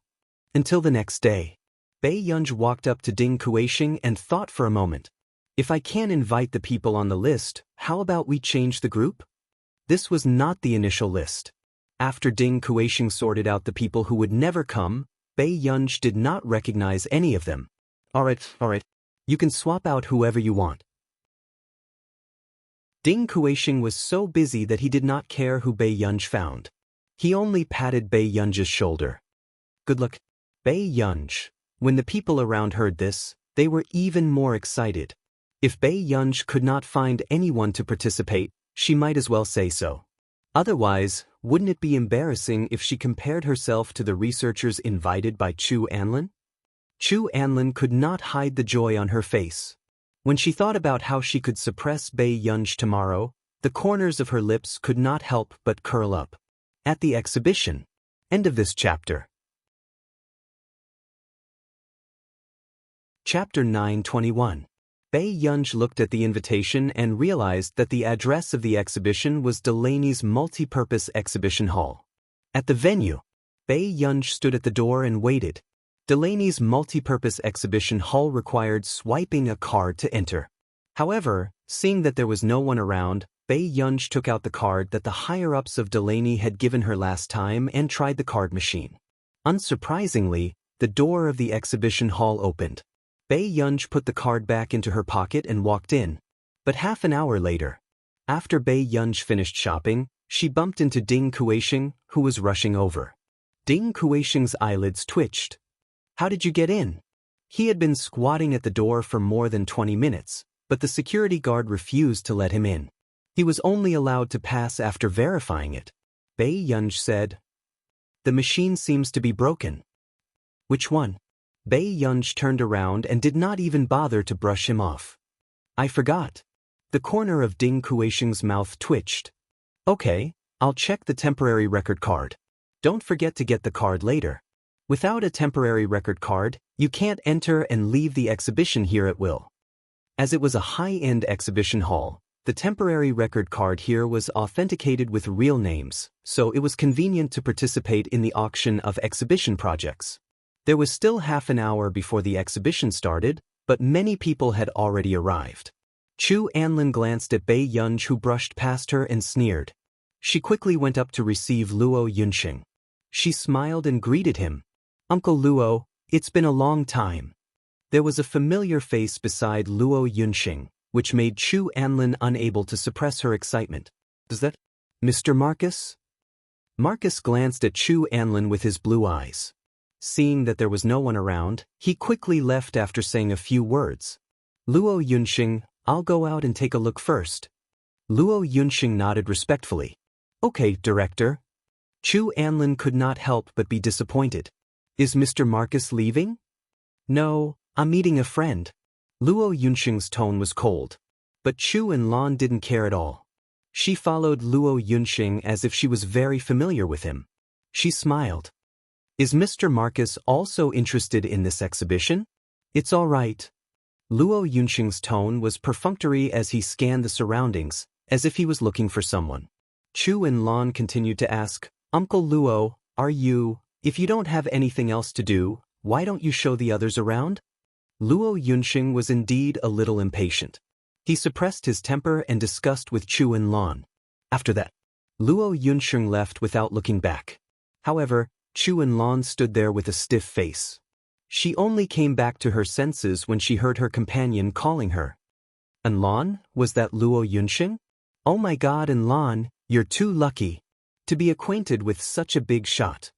Until the next day, Bei Yunj walked up to Ding Kuixing and thought for a moment. If I can't invite the people on the list, how about we change the group? This was not the initial list. After Ding Kuixing sorted out the people who would never come, Bei Yunj did not recognize any of them. Alright. You can swap out whoever you want. Ding Kuixing was so busy that he did not care who Bei Yunj found. He only patted Bei Yunj's shoulder. Good luck. Bei Yunj. When the people around heard this, they were even more excited. If Bei Yunj could not find anyone to participate, she might as well say so. Otherwise, wouldn't it be embarrassing if she compared herself to the researchers invited by Chu Anlin? Chu Anlin could not hide the joy on her face. When she thought about how she could suppress Bei Yunj tomorrow, the corners of her lips could not help but curl up. At the exhibition. End of this chapter. Chapter 921. Bei Yunj looked at the invitation and realized that the address of the exhibition was Delaney's multi-purpose exhibition hall. At the venue, Bei Yunj stood at the door and waited. Delaney's multi-purpose exhibition hall required swiping a card to enter. However, seeing that there was no one around, Bei Yunj took out the card that the higher-ups of Delaney had given her last time and tried the card machine. Unsurprisingly, the door of the exhibition hall opened. Bei Yunj put the card back into her pocket and walked in. But half an hour later, after Bei Yunj finished shopping, she bumped into Ding Kuixing, who was rushing over. Ding Kuixing's eyelids twitched. How did you get in? He had been squatting at the door for more than 20 minutes, but the security guard refused to let him in. He was only allowed to pass after verifying it. Bei Yunj said. The machine seems to be broken. Which one? Bei Yunj turned around and did not even bother to brush him off. I forgot. The corner of Ding Kuisheng's mouth twitched. Okay, I'll check the temporary record card. Don't forget to get the card later. Without a temporary record card, you can't enter and leave the exhibition here at will. As it was a high-end exhibition hall, the temporary record card here was authenticated with real names, so it was convenient to participate in the auction of exhibition projects. There was still half an hour before the exhibition started, but many people had already arrived. Chu Anlin glanced at Bei Yunj, who brushed past her and sneered. She quickly went up to receive Luo Yunxing. She smiled and greeted him. Uncle Luo, it's been a long time. There was a familiar face beside Luo Yunxing, which made Chu Anlin unable to suppress her excitement. Is that Mr. Marcus? Marcus glanced at Chu Anlin with his blue eyes. Seeing that there was no one around, he quickly left after saying a few words. Luo Yunxing, I'll go out and take a look first. Luo Yunxing nodded respectfully. Okay, director. Chu Anlin could not help but be disappointed. Is Mr. Marcus leaving? No, I'm meeting a friend. Luo Yunxing's tone was cold. But Chu Enlan didn't care at all. She followed Luo Yunxing as if she was very familiar with him. She smiled. Is Mr. Marcus also interested in this exhibition? It's all right. Luo Yunxing's tone was perfunctory as he scanned the surroundings, as if he was looking for someone. Chu Enlan continued to ask, Uncle Luo, if you don't have anything else to do, why don't you show the others around? Luo Yunxing was indeed a little impatient. He suppressed his temper and disgust with Chu Enlan. After that, Luo Yunxing left without looking back. However, Chu Enlan stood there with a stiff face. She only came back to her senses when she heard her companion calling her. Enlan, was that Luo Yunxing? Oh my God, Enlan, you're too lucky to be acquainted with such a big shot.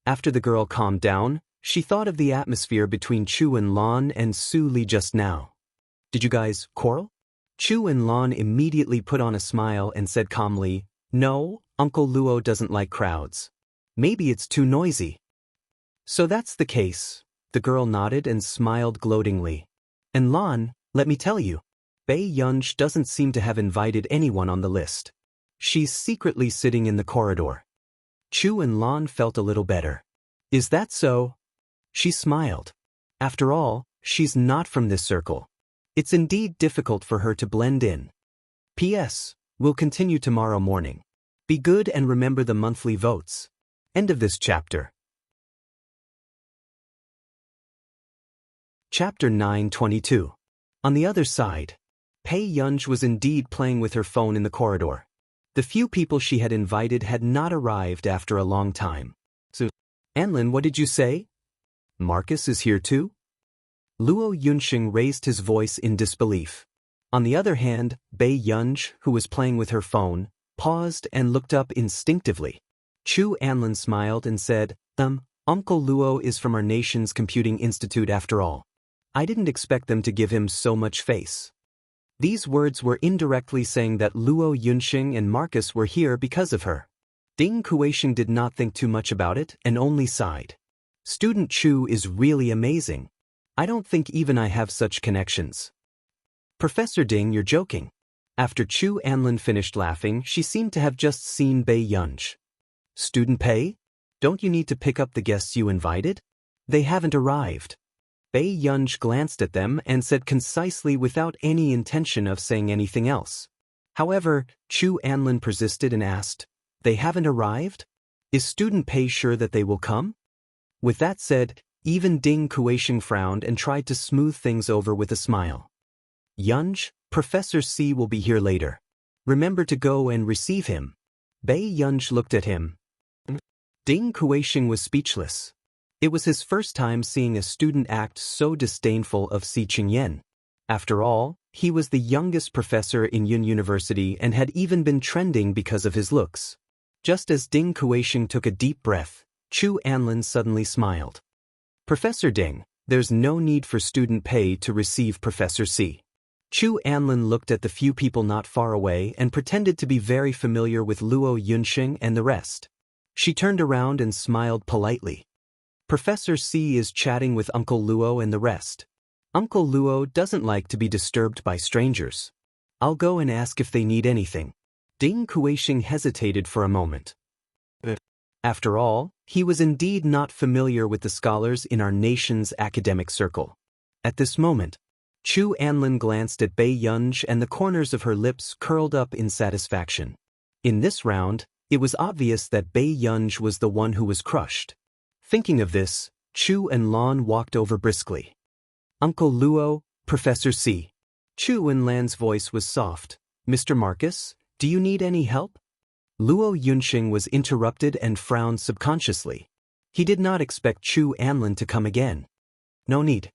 After the girl calmed down, she thought of the atmosphere between Chu Enlan and Su Li just now. Did you guys quarrel? Chu Enlan immediately put on a smile and said calmly, No, Uncle Luo doesn't like crowds. Maybe it's too noisy. So that's the case. The girl nodded and smiled gloatingly. Enlan, let me tell you, Bei Yunj doesn't seem to have invited anyone on the list. She's secretly sitting in the corridor. Chu Enlan felt a little better. Is that so? She smiled. After all, she's not from this circle. It's indeed difficult for her to blend in. P.S. We'll continue tomorrow morning. Be good and remember the monthly votes. End of this chapter. Chapter 9:22. On the other side, Bei Yunj was indeed playing with her phone in the corridor. The few people she had invited had not arrived after a long time. So, Anlin, what did you say? Marcus is here too? Luo Yunxing raised his voice in disbelief. On the other hand, Bei Yunj, who was playing with her phone, paused and looked up instinctively. Chu Anlin smiled and said, Uncle Luo is from our nation's computing institute after all. I didn't expect them to give him so much face. These words were indirectly saying that Luo Yunxing and Marcus were here because of her. Ding Kuisheng did not think too much about it and only sighed. Student Chu is really amazing. I don't think even I have such connections. Professor Ding, you're joking. After Chu Anlin finished laughing, she seemed to have just seen Bei Yunj. Student Pei? Don't you need to pick up the guests you invited? They haven't arrived. Bei Yunj glanced at them and said concisely without any intention of saying anything else. However, Chu Anlin persisted and asked, They haven't arrived? Is Student Pei sure that they will come? With that said, even Ding Kuisheng frowned and tried to smooth things over with a smile. Yunj, Professor C will be here later. Remember to go and receive him. Bei Yunj looked at him. Ding Kuisheng was speechless. It was his first time seeing a student act so disdainful of Si Qingyan. After all, he was the youngest professor in Yun University and had even been trending because of his looks. Just as Ding Kuisheng took a deep breath, Chu Anlin suddenly smiled. Professor Ding, there's no need for Student Pei to receive Professor C. Chu Anlin looked at the few people not far away and pretended to be very familiar with Luo Yunxing and the rest. She turned around and smiled politely. Professor C is chatting with Uncle Luo and the rest. Uncle Luo doesn't like to be disturbed by strangers. I'll go and ask if they need anything. Ding Kuixing hesitated for a moment. After all, he was indeed not familiar with the scholars in our nation's academic circle. At this moment, Chu Anlin glanced at Bei Yunj and the corners of her lips curled up in satisfaction. In this round, it was obvious that Bei Yunj was the one who was crushed. Thinking of this, Chu and Lan walked over briskly. Uncle Luo, Professor C. Chu and Lan's voice was soft. Mr. Marcus, do you need any help? Luo Yunxing was interrupted and frowned subconsciously. He did not expect Chu Anlin to come again. No need.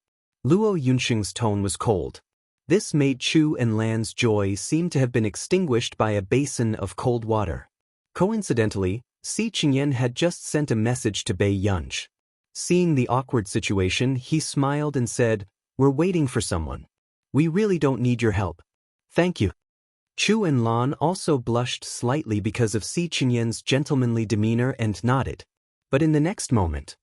Luo Yunxing's tone was cold. This made Chu and Lan's joy seem to have been extinguished by a basin of cold water. Coincidentally, Si Qingyan had just sent a message to Bei Yunj. Seeing the awkward situation, he smiled and said, "We're waiting for someone. We really don't need your help. Thank you." Chu and Lan also blushed slightly because of Si Qingyan's gentlemanly demeanor and nodded. But in the next moment,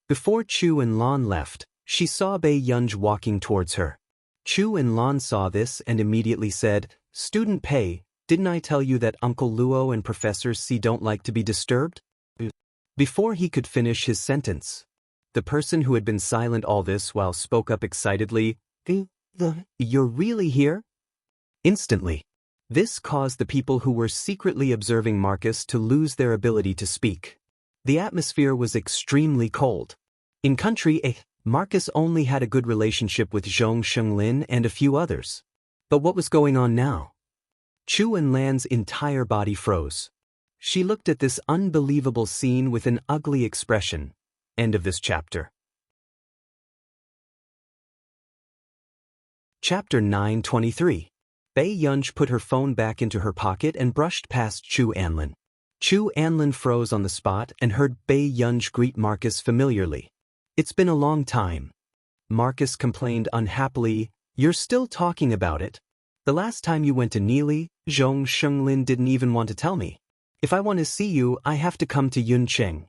before Chu and Lan left, she saw Bei Yunj walking towards her. Chu and Lan saw this and immediately said, "Student Pei, didn't I tell you that Uncle Luo and Professor C don't like to be disturbed?" Before he could finish his sentence, the person who had been silent all this while spoke up excitedly, "You're really here?" Instantly, this caused the people who were secretly observing Marcus to lose their ability to speak. The atmosphere was extremely cold. In country A, Marcus only had a good relationship with Wang Lin and a few others. But what was going on now? Chu and Lan's entire body froze. She looked at this unbelievable scene with an ugly expression. End of this chapter. Chapter 923. Bei Yunj put her phone back into her pocket and brushed past Chu Anlin. Chu Anlin froze on the spot and heard Bei Yunj greet Marcus familiarly. "It's been a long time." Marcus complained unhappily, "You're still talking about it. The last time you went to Neely, Zhong Lin didn't even want to tell me. If I want to see you, I have to come to Yuncheng."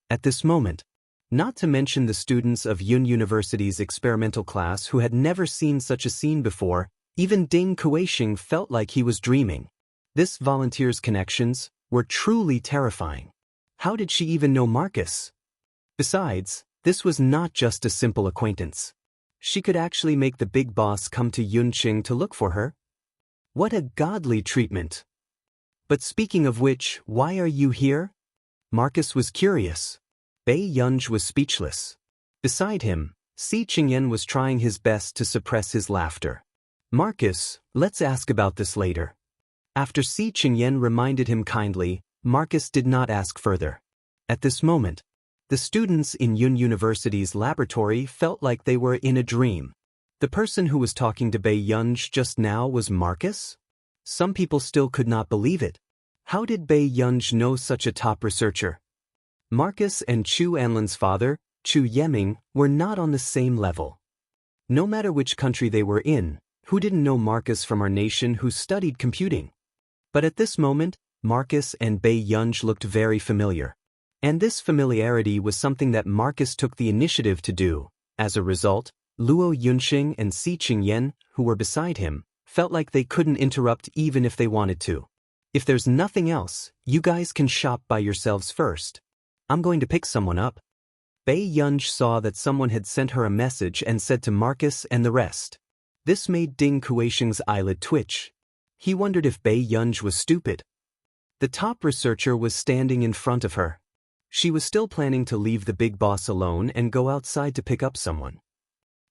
At this moment, not to mention the students of Yun University's experimental class who had never seen such a scene before, even Ding Kuixing felt like he was dreaming. This volunteer's connections were truly terrifying. How did she even know Marcus? Besides, this was not just a simple acquaintance. She could actually make the big boss come to Yunqing to look for her. What a godly treatment. But speaking of which, why are you here? Marcus was curious. Bei Yunj was speechless. Beside him, Si Qingyan was trying his best to suppress his laughter. "Marcus, let's ask about this later." After Si Qingyan reminded him kindly, Marcus did not ask further. At this moment, the students in Yun University's laboratory felt like they were in a dream. The person who was talking to Bei Yunj just now was Marcus? Some people still could not believe it. How did Bei Yunj know such a top researcher? Marcus and Chu Anlin's father, Chu Yeming, were not on the same level. No matter which country they were in, who didn't know Marcus from our nation who studied computing? But at this moment, Marcus and Bei Yunj looked very familiar. And this familiarity was something that Marcus took the initiative to do. As a result, Luo Yunxing and Si Qingyan, who were beside him, felt like they couldn't interrupt even if they wanted to. "If there's nothing else, you guys can shop by yourselves first. I'm going to pick someone up." Bei Yunj saw that someone had sent her a message and said to Marcus and the rest. This made Ding Kuixing's eyelid twitch. He wondered if Bei Yunj was stupid. The top researcher was standing in front of her. She was still planning to leave the big boss alone and go outside to pick up someone.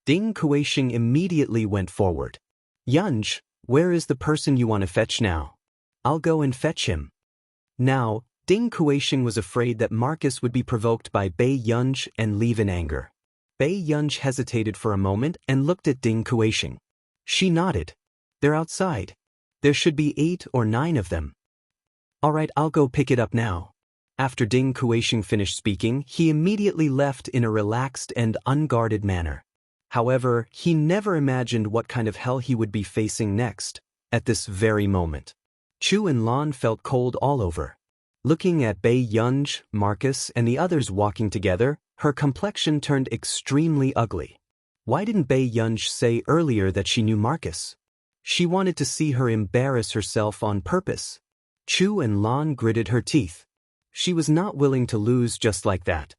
Ding Kuixing immediately went forward. "Yunj, where is the person you want to fetch now? I'll go and fetch him." Now, Ding Kuixing was afraid that Marcus would be provoked by Bei Yunj and leave in anger. Bei Yunj hesitated for a moment and looked at Ding Kuixing. She nodded. "They're outside. There should be 8 or 9 of them." "All right, I'll go pick it up now." After Ding Kuixing finished speaking, he immediately left in a relaxed and unguarded manner. However, he never imagined what kind of hell he would be facing next, at this very moment. Chu and Lan felt cold all over. Looking at Bei Yunj, Marcus, and the others walking together, her complexion turned extremely ugly. Why didn't Bei Yunj say earlier that she knew Marcus? She wanted to see her embarrass herself on purpose. Chu and Lan gritted her teeth. She was not willing to lose just like that.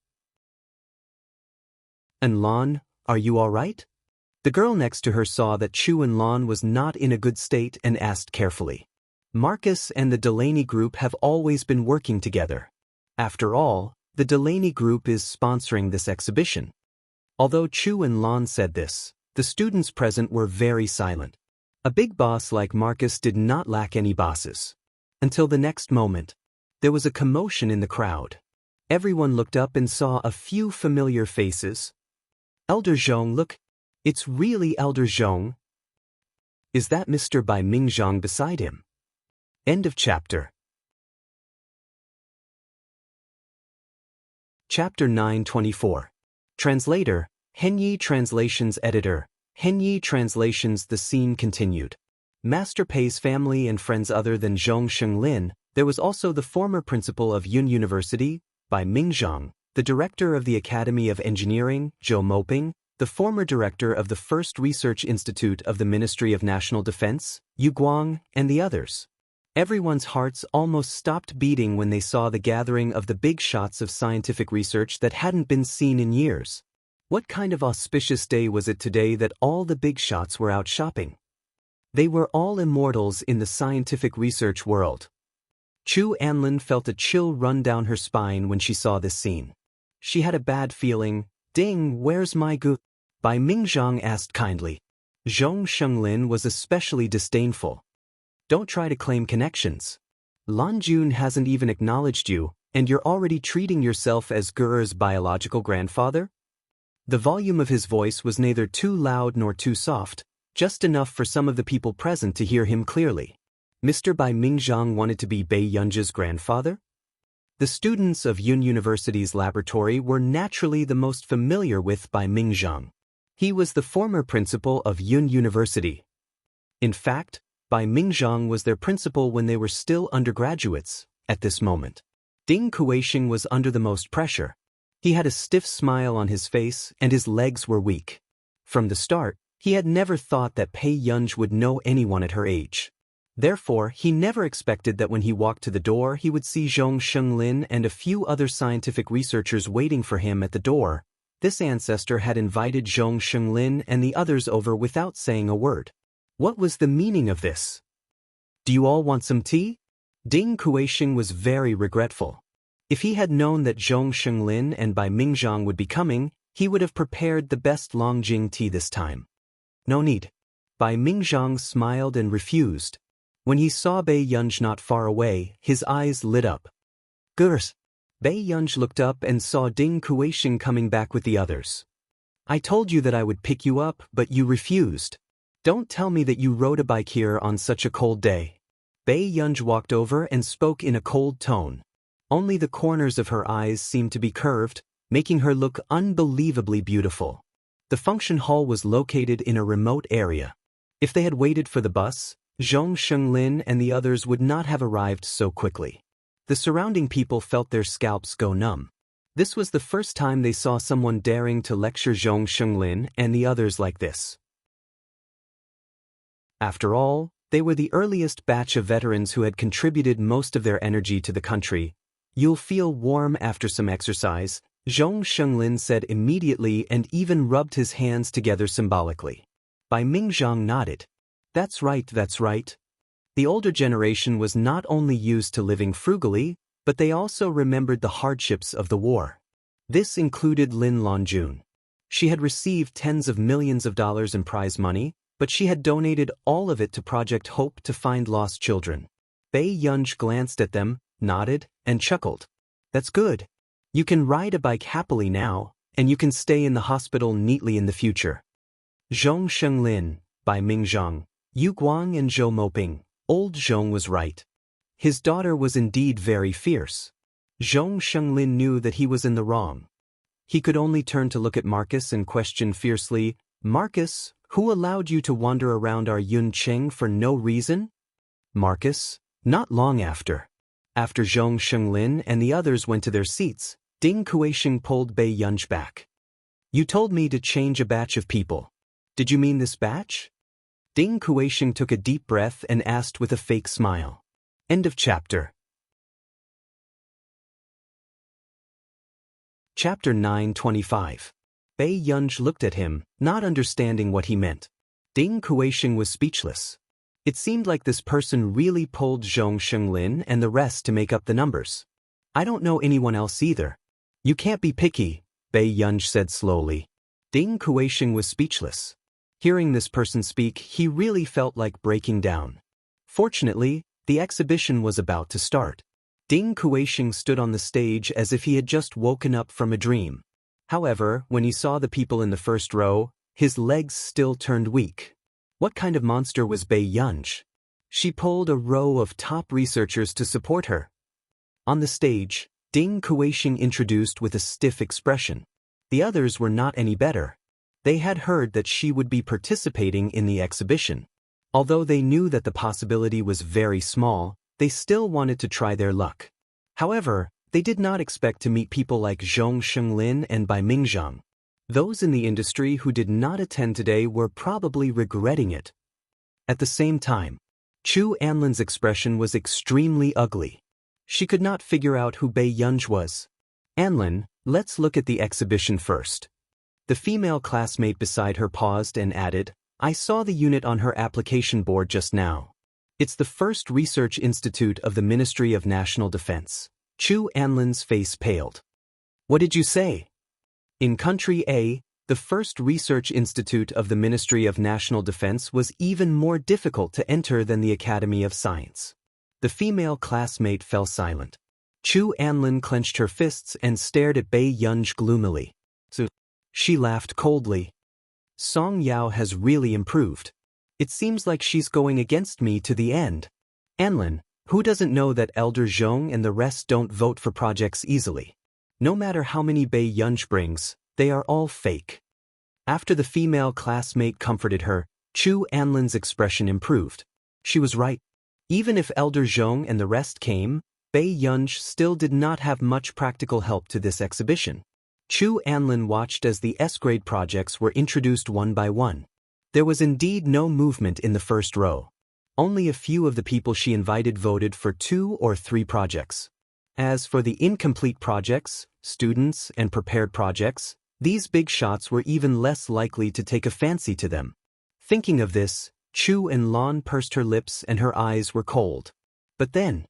And Lan, are you all right? The girl next to her saw that Chu and Lan was not in a good state and asked carefully. Marcus and the Delaney group have always been working together. After all, the Delaney group is sponsoring this exhibition. Although Chu and Lan said this, the students present were very silent. A big boss like Marcus did not lack any bosses. Until the next moment. There was a commotion in the crowd. Everyone looked up and saw a few familiar faces. Elder Zhong, look. It's really Elder Zhong. Is that Mr. Bai Mingzhang beside him? End of chapter. Chapter 924. Translator, Henyi Translations Editor, Henyi Translations. The scene continued. Master Pei's family and friends. Other than Zhong Lin, there was also the former principal of Yun University, Bai Mingzhang, the director of the Academy of Engineering, Zhou Moping, the former director of the First Research Institute of the Ministry of National Defense, Yu Guang, and the others. Everyone's hearts almost stopped beating when they saw the gathering of the big shots of scientific research that hadn't been seen in years. What kind of auspicious day was it today that all the big shots were out shopping? They were all immortals in the scientific research world. Chu Anlin felt a chill run down her spine when she saw this scene. She had a bad feeling. Ding, where's my gu? Bai Mingzhang asked kindly. Zhong Shenglin was especially disdainful. Don't try to claim connections. Lan Jun hasn't even acknowledged you, and you're already treating yourself as Gur's biological grandfather? The volume of his voice was neither too loud nor too soft, just enough for some of the people present to hear him clearly. Mr. Bai Mingzhang wanted to be Bei Yunj's grandfather? The students of Yun University's laboratory were naturally the most familiar with Bai Mingzhang. He was the former principal of Yun University. In fact, Bai Mingzhang was their principal when they were still undergraduates, at this moment. Ding Kuixing was under the most pressure. He had a stiff smile on his face and his legs were weak. From the start, he had never thought that Pei Yunj would know anyone at her age. Therefore, he never expected that when he walked to the door he would see Zhong Shenglin and a few other scientific researchers waiting for him at the door. This ancestor had invited Zhong Shenglin and the others over without saying a word. What was the meaning of this? Do you all want some tea? Ding Kuixing was very regretful. If he had known that Zhong Shenglin and Bai Mingzhang would be coming, he would have prepared the best Longjing tea this time. No need. Bai Mingzhang smiled and refused. When he saw Bei Yunj not far away, his eyes lit up. Gurs. Bei Yunj looked up and saw Ding Kuixing coming back with the others. I told you that I would pick you up, but you refused. Don't tell me that you rode a bike here on such a cold day. Bei Yunj walked over and spoke in a cold tone. Only the corners of her eyes seemed to be curved, making her look unbelievably beautiful. The function hall was located in a remote area. If they had waited for the bus, Zhong Shenglin and the others would not have arrived so quickly. The surrounding people felt their scalps go numb. This was the first time they saw someone daring to lecture Zhong Shenglin and the others like this. After all, they were the earliest batch of veterans who had contributed most of their energy to the country. You'll feel warm after some exercise, Zhong Shenglin said immediately and even rubbed his hands together symbolically. Bai Mingzhang nodded. That's right, that's right. The older generation was not only used to living frugally, but they also remembered the hardships of the war. This included Lin Longjun. She had received tens of millions of dollars in prize money, but she had donated all of it to Project Hope to find lost children. Bei Yunj glanced at them, nodded, and chuckled. That's good. You can ride a bike happily now, and you can stay in the hospital neatly in the future. Zhong Shenglin, Bai Mingzhang, Yu Guang and Zhou Moping. Old Zhong was right. His daughter was indeed very fierce. Zhong Shenglin knew that he was in the wrong. He could only turn to look at Marcus and question fiercely, Marcus, who allowed you to wander around our Yuncheng for no reason? Marcus, not long after Zhong Lin and the others went to their seats, Ding Kuisheng pulled Bei Yunj back. You told me to change a batch of people. Did you mean this batch? Ding Kuisheng took a deep breath and asked with a fake smile. End of chapter. Chapter 925. Bei Yunj looked at him, not understanding what he meant. Ding Kuisheng was speechless. It seemed like this person really pulled Zhong Lin and the rest to make up the numbers. I don't know anyone else either. You can't be picky, Bei Yunj said slowly. Ding Kuisheng was speechless. Hearing this person speak, he really felt like breaking down. Fortunately, the exhibition was about to start. Ding Kuisheng stood on the stage as if he had just woken up from a dream. However, when he saw the people in the first row, his legs still turned weak. What kind of monster was Bei Yunj? She pulled a row of top researchers to support her. On the stage, Ding Kuisheng introduced with a stiff expression. The others were not any better. They had heard that she would be participating in the exhibition. Although they knew that the possibility was very small, they still wanted to try their luck. However, they did not expect to meet people like Zhong Lin and Bai Mingzhang. Those in the industry who did not attend today were probably regretting it. At the same time, Chu Anlin's expression was extremely ugly. She could not figure out who Bei Yunj was. Anlin, let's look at the exhibition first. The female classmate beside her paused and added, I saw the unit on her application board just now. It's the first research institute of the Ministry of National Defense. Chu Anlin's face paled. What did you say? In Country A, the first research institute of the Ministry of National Defense was even more difficult to enter than the Academy of Science. The female classmate fell silent. Chu Anlin clenched her fists and stared at Bei Yunj gloomily. She laughed coldly. Song Yao has really improved. It seems like she's going against me to the end. Anlin, who doesn't know that Elder Zhong and the rest don't vote for projects easily? No matter how many Bei Yunj brings, they are all fake. After the female classmate comforted her, Chu Anlin's expression improved. She was right. Even if Elder Zhong and the rest came, Bei Yunj still did not have much practical help to this exhibition. Chu Anlin watched as the S-grade projects were introduced one by one. There was indeed no movement in the first row. Only a few of the people she invited voted for 2 or 3 projects. As for the incomplete projects, students, and prepared projects, these big shots were even less likely to take a fancy to them. Thinking of this, Chu Anlin pursed her lips and her eyes were cold. But then,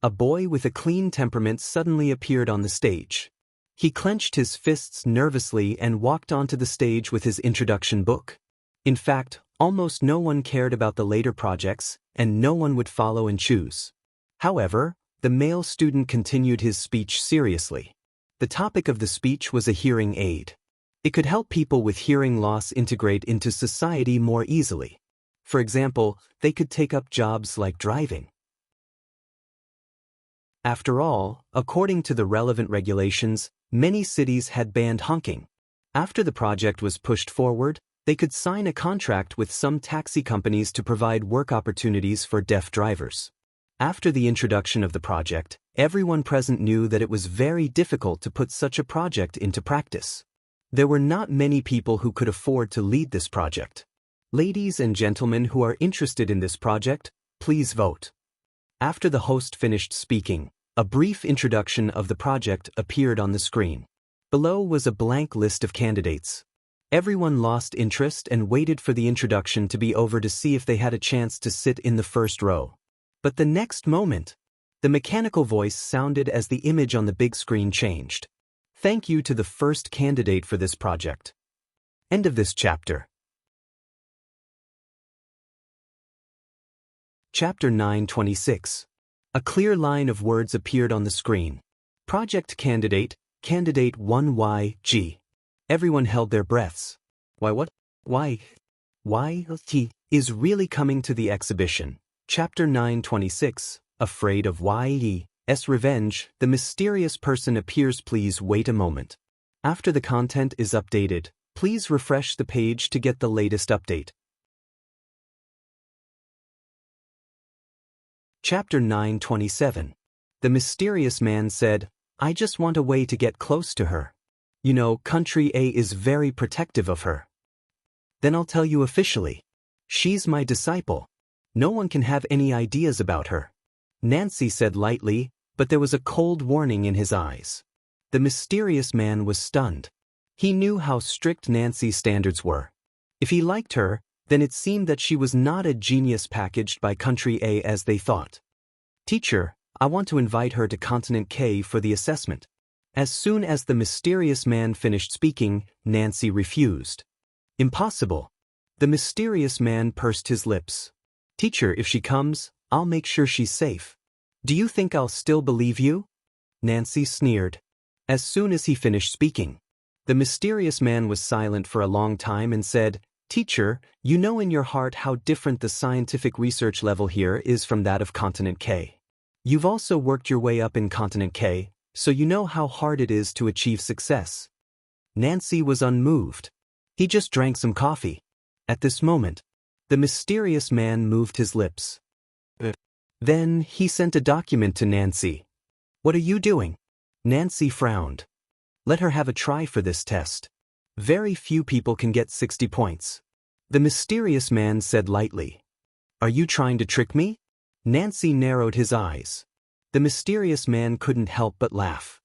a boy with a clean temperament suddenly appeared on the stage. He clenched his fists nervously and walked onto the stage with his introduction book. In fact, almost no one cared about the later projects, and no one would follow and choose. However, the male student continued his speech seriously. The topic of the speech was a hearing aid. It could help people with hearing loss integrate into society more easily. For example, they could take up jobs like driving. After all, according to the relevant regulations, many cities had banned honking. After the project was pushed forward, they could sign a contract with some taxi companies to provide work opportunities for deaf drivers. After the introduction of the project, everyone present knew that it was very difficult to put such a project into practice. There were not many people who could afford to lead this project. Ladies and gentlemen who are interested in this project, please vote. After the host finished speaking, a brief introduction of the project appeared on the screen. Below was a blank list of candidates. Everyone lost interest and waited for the introduction to be over to see if they had a chance to sit in the first row. But the next moment, the mechanical voice sounded as the image on the big screen changed. Thank you to the first candidate for this project. End of this chapter. Chapter 926. A clear line of words appeared on the screen. Project candidate, candidate 1YG. Everyone held their breaths. Why what? Why? He is really coming to the exhibition. Chapter 926. Afraid of YE's revenge, the mysterious person appears. Please wait a moment. After the content is updated, Please refresh the page to get the latest update. Chapter 927. The mysterious man said, I just want a way to get close to her. You know, Country A is very protective of her. Then I'll tell you officially. She's my disciple. No one can have any ideas about her. Nancy said lightly, but there was a cold warning in his eyes. The mysterious man was stunned. He knew how strict Nancy's standards were. If he liked her, then it seemed that she was not a genius packaged by Country A as they thought. Teacher, I want to invite her to Continent K for the assessment. As soon as the mysterious man finished speaking, Nancy refused. Impossible. The mysterious man pursed his lips. Teacher, if she comes, I'll make sure she's safe. Do you think I'll still believe you? Nancy sneered. As soon as he finished speaking, the mysterious man was silent for a long time and said, Teacher, you know in your heart how different the scientific research level here is from that of Continent K. You've also worked your way up in Continent K, so you know how hard it is to achieve success. Nancy was unmoved. He just drank some coffee. At this moment, the mysterious man moved his lips. Then he sent a document to Nancy. What are you doing? Nancy frowned. Let her have a try for this test. Very few people can get 60 points. The mysterious man said lightly. Are you trying to trick me? Nancy narrowed his eyes. The mysterious man couldn't help but laugh.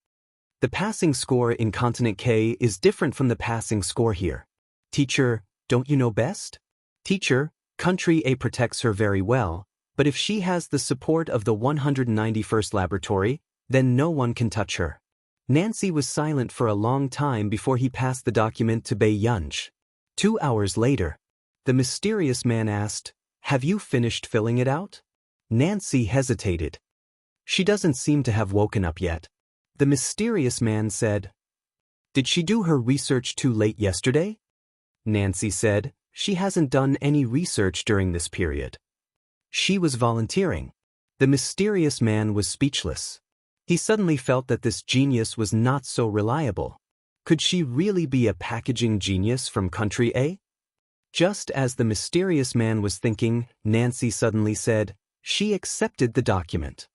The passing score in Continent K is different from the passing score here. Teacher, don't you know best? Teacher, Country A protects her very well, but if she has the support of the 191st laboratory, then no one can touch her. Nancy was silent for a long time before he passed the document to Bei Yunj. 2 hours later, the mysterious man asked, Have you finished filling it out? Nancy hesitated. She doesn't seem to have woken up yet. The mysterious man said, Did she do her research too late yesterday? Nancy said, She hasn't done any research during this period. She was volunteering. The mysterious man was speechless. He suddenly felt that this genius was not so reliable. Could she really be a packaging genius from Country A? Just as the mysterious man was thinking, Nancy suddenly said, She accepted the document.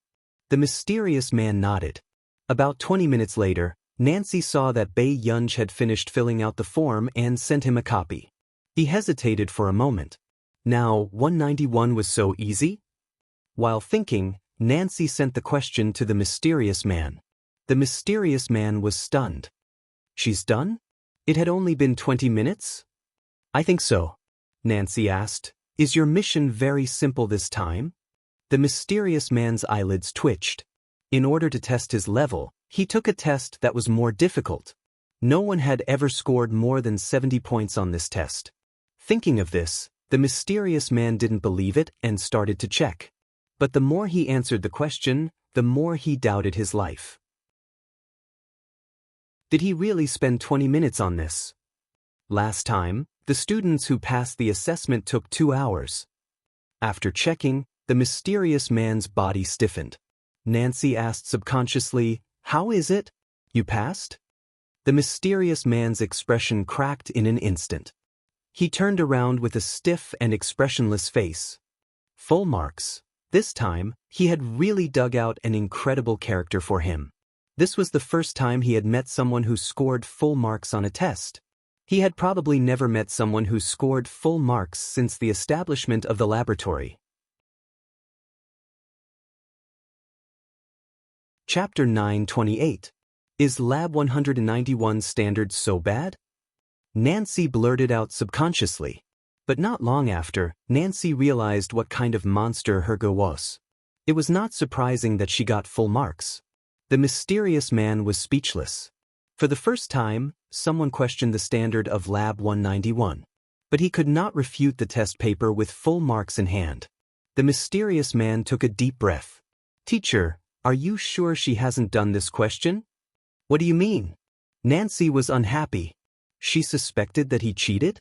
The mysterious man nodded. About 20 minutes later, Nancy saw that Bei Yunj had finished filling out the form and sent him a copy. He hesitated for a moment. Now, 191 was so easy? While thinking, Nancy sent the question to the mysterious man. The mysterious man was stunned. She's done? It had only been 20 minutes? I think so. Nancy asked, Is your mission very simple this time? The mysterious man's eyelids twitched. In order to test his level, he took a test that was more difficult. No one had ever scored more than 70 points on this test. Thinking of this, the mysterious man didn't believe it and started to check. But the more he answered the question, the more he doubted his life. Did he really spend 20 minutes on this? Last time, the students who passed the assessment took 2 hours. After checking, the mysterious man's body stiffened. Nancy asked subconsciously, How is it? You passed? The mysterious man's expression cracked in an instant. He turned around with a stiff and expressionless face. Full marks. This time, he had really dug out an incredible character for him. This was the first time he had met someone who scored full marks on a test. He had probably never met someone who scored full marks since the establishment of the laboratory. Chapter 928. Is Lab 191 standards so bad? Nancy blurted out subconsciously. But not long after, Nancy realized what kind of monster her go was. It was not surprising that she got full marks. The mysterious man was speechless. For the first time, someone questioned the standard of Lab 191. But he could not refute the test paper with full marks in hand. The mysterious man took a deep breath. Teacher, are you sure she hasn't done this question? What do you mean? Nancy was unhappy. She suspected that he cheated?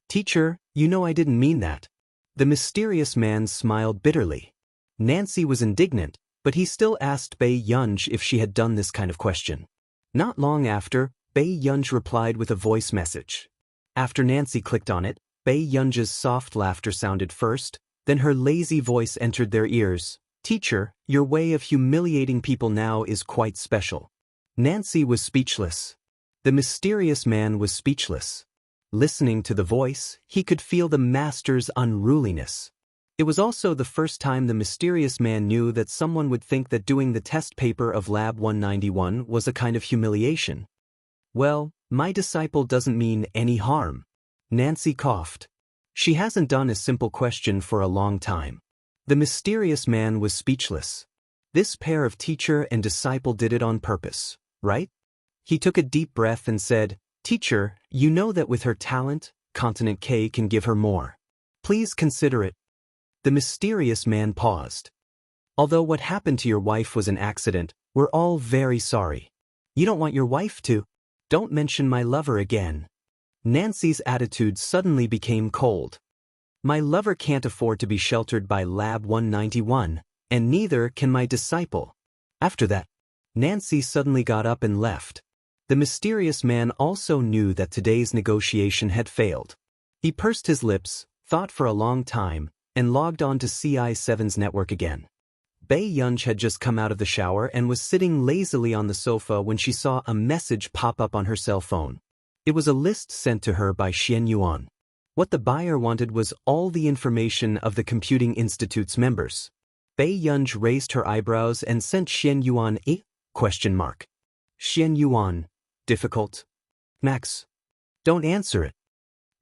Teacher, you know I didn't mean that. The mysterious man smiled bitterly. Nancy was indignant, but he still asked Bei Yunj if she had done this kind of question. Not long after, Bei Yunj replied with a voice message. After Nancy clicked on it, Bei Yunji's soft laughter sounded first, then her lazy voice entered their ears. Teacher, your way of humiliating people now is quite special. Nancy was speechless. The mysterious man was speechless. Listening to the voice, he could feel the master's unruliness. It was also the first time the mysterious man knew that someone would think that doing the test paper of Lab 191 was a kind of humiliation. Well, my disciple doesn't mean any harm. Nancy coughed. She hasn't done a simple question for a long time. The mysterious man was speechless. This pair of teacher and disciple did it on purpose, right? He took a deep breath and said, Teacher, you know that with her talent, Continent K can give her more. Please consider it. The mysterious man paused. Although what happened to your wife was an accident, we're all very sorry. You don't want your wife to? Don't mention my lover again. Nancy's attitude suddenly became cold. My lover can't afford to be sheltered by Lab 191, and neither can my disciple. After that, Nancy suddenly got up and left. The mysterious man also knew that today's negotiation had failed. He pursed his lips, thought for a long time, and logged on to CI7's network again. Bei Yunji had just come out of the shower and was sitting lazily on the sofa when she saw a message pop up on her cell phone. It was a list sent to her by Xianyuan. What the buyer wanted was all the information of the Computing Institute's members. Bei Yunji raised her eyebrows and sent Xianyuan a question mark. Xianyuan, difficult. Max, don't answer it.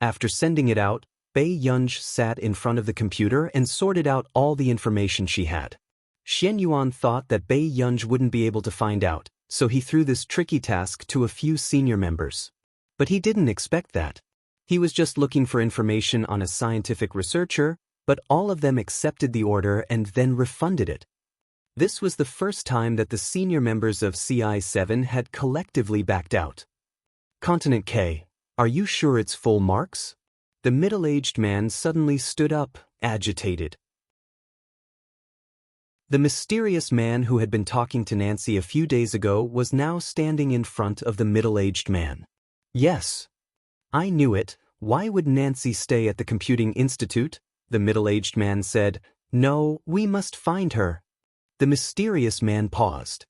After sending it out, Bei Yunji sat in front of the computer and sorted out all the information she had. Xianyuan thought that Bei Yunji wouldn't be able to find out, so he threw this tricky task to a few senior members. But he didn't expect that. He was just looking for information on a scientific researcher, but all of them accepted the order and then refunded it. This was the first time that the senior members of CI7 had collectively backed out. Continent K, are you sure it's full marks? The middle-aged man suddenly stood up, agitated. The mysterious man who had been talking to Nancy a few days ago was now standing in front of the middle-aged man. Yes. I knew it. Why would Nancy stay at the Computing Institute? The middle-aged man said. No, we must find her. The mysterious man paused.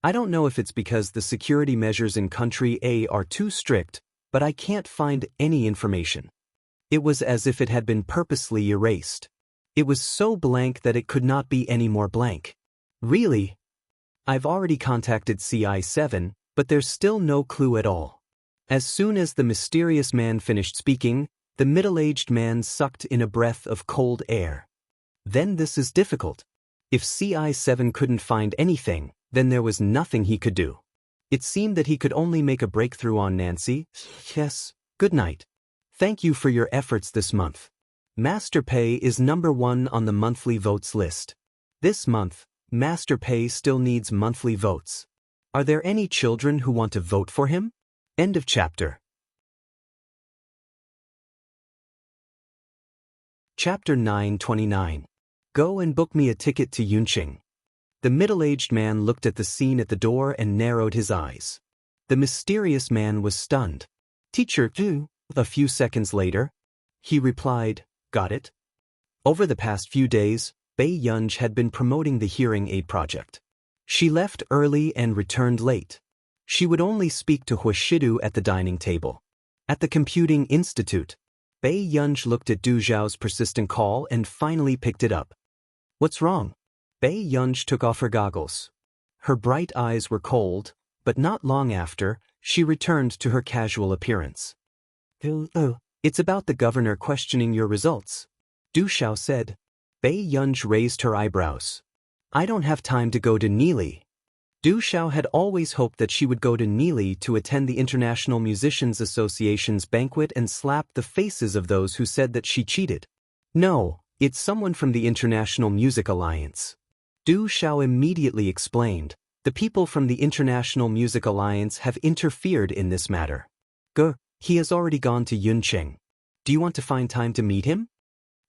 I don't know if it's because the security measures in Country A are too strict, but I can't find any information. It was as if it had been purposely erased. It was so blank that it could not be any more blank. Really? I've already contacted CI7, but there's still no clue at all. As soon as the mysterious man finished speaking, the middle-aged man sucked in a breath of cold air. Then this is difficult. If CI7 couldn't find anything, then there was nothing he could do. It seemed that he could only make a breakthrough on Nancy. Yes, good night. Thank you for your efforts this month. Master Pei is #1 on the monthly votes list. This month, Master Pei still needs monthly votes. Are there any children who want to vote for him? End of chapter. Chapter 929. Go and book me a ticket to Yunqing. The middle-aged man looked at the scene at the door and narrowed his eyes. The mysterious man was stunned. Teacher, too. A few seconds later, he replied, Got it? Over the past few days, Bei Yunji had been promoting the hearing aid project. She left early and returned late. She would only speak to Huashidu at the dining table. At the Computing Institute, Bei Yunji looked at Du Zhao's persistent call and finally picked it up. What's wrong? Bei Yunji took off her goggles. Her bright eyes were cold, but not long after, she returned to her casual appearance. It's about the governor questioning your results, Du Zhao said. Bei Yunji raised her eyebrows. I don't have time to go to Nili. Du Zhao had always hoped that she would go to Nili to attend the International Musicians Association's banquet and slap the faces of those who said that she cheated. No, it's someone from the International Music Alliance. Du Zhao immediately explained. The people from the International Music Alliance have interfered in this matter. He has already gone to Yunqing. Do you want to find time to meet him?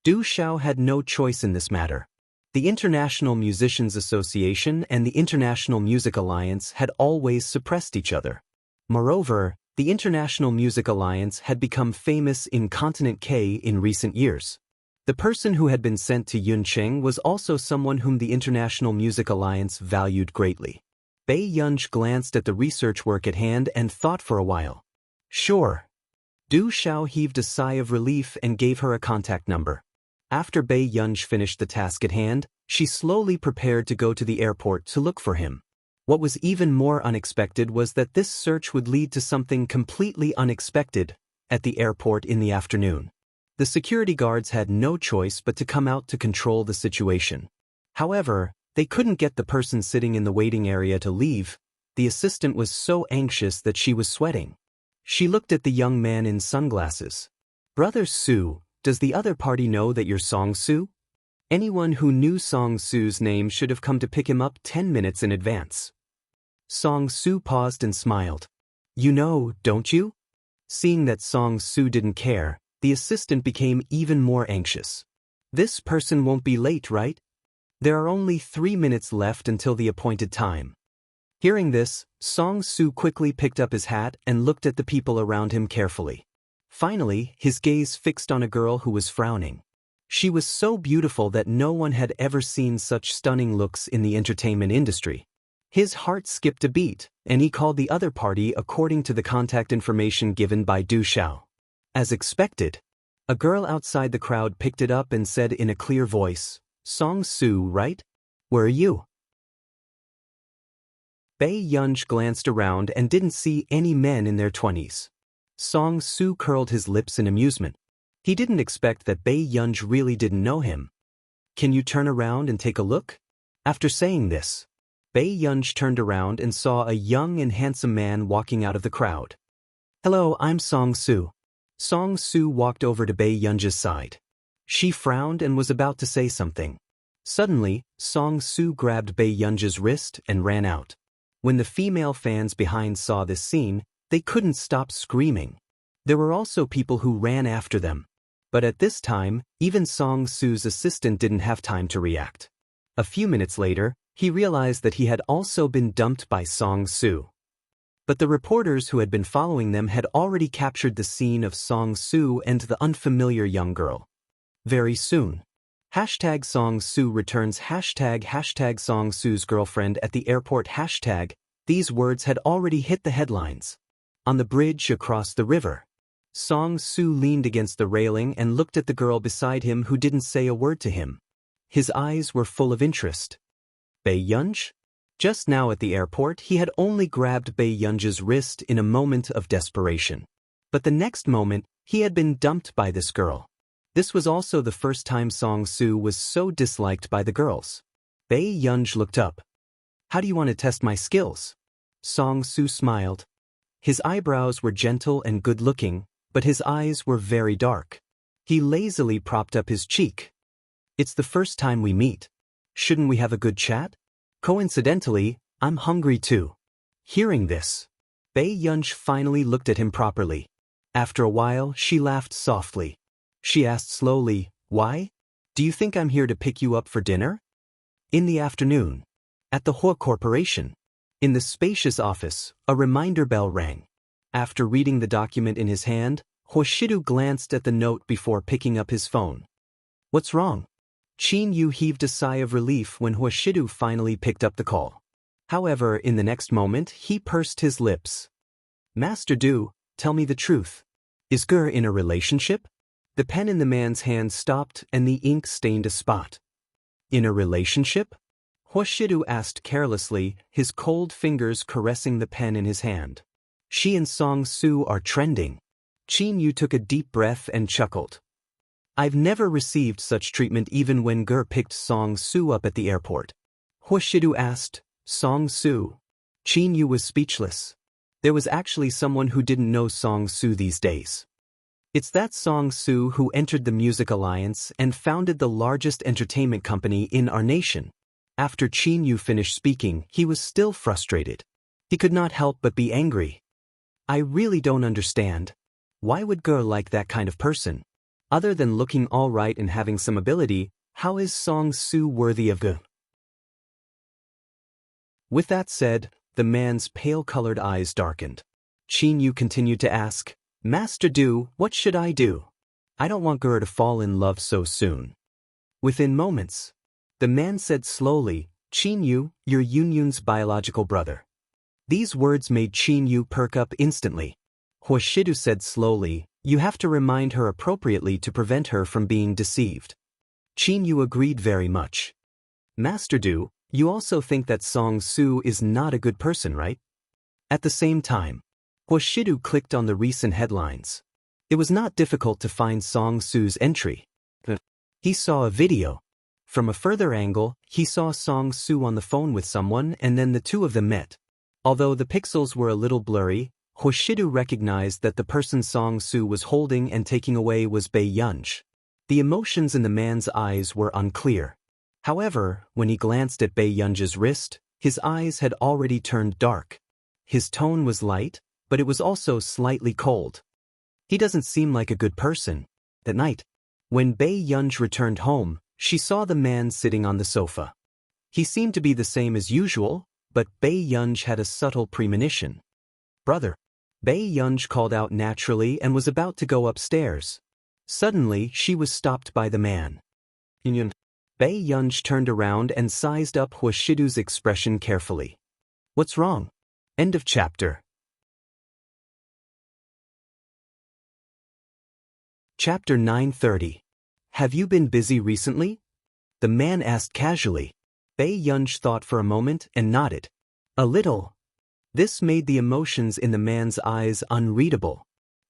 Du Zhao had no choice in this matter. The International Musicians Association and the International Music Alliance had always suppressed each other. Moreover, The International Music Alliance had become famous in Continent K in recent years. The person who had been sent to Yuncheng was also someone whom the International Music Alliance valued greatly. Bei Yunj glanced at the research work at hand and thought for a while. Sure. Du Xiao heaved a sigh of relief and gave her a contact number. After Bei Yunj finished the task at hand, she slowly prepared to go to the airport to look for him. What was even more unexpected was that this search would lead to something completely unexpected at the airport in the afternoon. The security guards had no choice but to come out to control the situation. However, they couldn't get the person sitting in the waiting area to leave. The assistant was so anxious that she was sweating. She looked at the young man in sunglasses. Brother Su, does the other party know that you're Song Su? Anyone who knew Song Su's name should have come to pick him up 10 minutes in advance. Song Su paused and smiled. You know, don't you? Seeing that Song Su didn't care, the assistant became even more anxious. This person won't be late, right? There are only 3 minutes left until the appointed time. Hearing this, Song Su quickly picked up his hat and looked at the people around him carefully. Finally, his gaze fixed on a girl who was frowning. She was so beautiful that no one had ever seen such stunning looks in the entertainment industry. His heart skipped a beat, and he called the other party according to the contact information given by Du Xiao. As expected, a girl outside the crowd picked it up and said in a clear voice, Song Su, right? Where are you? Bei Yunj glanced around and didn't see any men in their 20s. Song Su curled his lips in amusement. He didn't expect that Bei Yunj really didn't know him. Can you turn around and take a look? After saying this, Bei Yunj turned around and saw a young and handsome man walking out of the crowd. Hello, I'm Song Su. Song Su walked over to Bei Yunj's side. She frowned and was about to say something. Suddenly, Song Su grabbed Bei Yunj's wrist and ran out. When the female fans behind saw this scene, they couldn't stop screaming. There were also people who ran after them. But at this time, even Song Su's assistant didn't have time to react. A few minutes later, he realized that he had also been dumped by Song Su. But the reporters who had been following them had already captured the scene of Song Su and the unfamiliar young girl. Very soon. Hashtag Song Su returns hashtag Song Su's girlfriend at the airport hashtag. These words had already hit the headlines. On the bridge across the river, Song Su leaned against the railing and looked at the girl beside him who didn't say a word to him. His eyes were full of interest. Bei Yunj? Just now at the airport he had only grabbed Bei Yunj's wrist in a moment of desperation. But the next moment, he had been dumped by this girl. This was also the first time Song Su was so disliked by the girls. Bei Yunj looked up. How do you want to test my skills? Song Su smiled. His eyebrows were gentle and good-looking, but his eyes were very dark. He lazily propped up his cheek. It's the first time we meet. Shouldn't we have a good chat? Coincidentally, I'm hungry too. Hearing this, Bei Yunj finally looked at him properly. After a while, she laughed softly. She asked slowly, why? Do you think I'm here to pick you up for dinner? In the afternoon. At the Hua Corporation. In the spacious office, a reminder bell rang. After reading the document in his hand, Huashidu glanced at the note before picking up his phone. What's wrong? Qin Yu heaved a sigh of relief when Huashidu finally picked up the call. However, in the next moment, he pursed his lips. Master Du, tell me the truth. Is Ger in a relationship? The pen in the man's hand stopped and the ink stained a spot. In a relationship? Huashidu asked carelessly, his cold fingers caressing the pen in his hand. She and Song Su are trending. Qin Yu took a deep breath and chuckled. I've never received such treatment even when Ger picked Song Su up at the airport. Huashidu asked, Song Su. Qin Yu was speechless. There was actually someone who didn't know Song Su these days. It's that Song Su who entered the Music Alliance and founded the largest entertainment company in our nation. After Qin Yu finished speaking, he was still frustrated. He could not help but be angry. I really don't understand. Why would Ger like that kind of person? Other than looking all right and having some ability, how is Song Su worthy of Ger? With that said, the man's pale-colored eyes darkened. Qin Yu continued to ask, Master Du, what should I do? I don't want Guru to fall in love so soon. Within moments, the man said slowly, Qin Yu, you're Yunyun's biological brother. These words made Qin Yu perk up instantly. Huashidu said slowly, you have to remind her appropriately to prevent her from being deceived. Qin Yu agreed very much. Master Du, you also think that Song Su is not a good person, right? At the same time, Huashidu clicked on the recent headlines. It was not difficult to find Song Su's entry. He saw a video. From a further angle, he saw Song Su on the phone with someone and then the two of them met. Although the pixels were a little blurry, Huashidu recognized that the person Song Su was holding and taking away was Bei Yunj. The emotions in the man's eyes were unclear. However, when he glanced at Bei Yunj's wrist, his eyes had already turned dark. His tone was light, but it was also slightly cold. He doesn't seem like a good person. That night, when Bei Yunj returned home, she saw the man sitting on the sofa. He seemed to be the same as usual, but Bei Yunj had a subtle premonition. Brother. Bei Yunj called out naturally and was about to go upstairs. Suddenly, she was stopped by the man. Bei Yunj turned around and sized up Huashidu's expression carefully. What's wrong? End of chapter. Chapter 930. Have you been busy recently? The man asked casually. Bei Yunj thought for a moment and nodded. A little. This made the emotions in the man's eyes unreadable.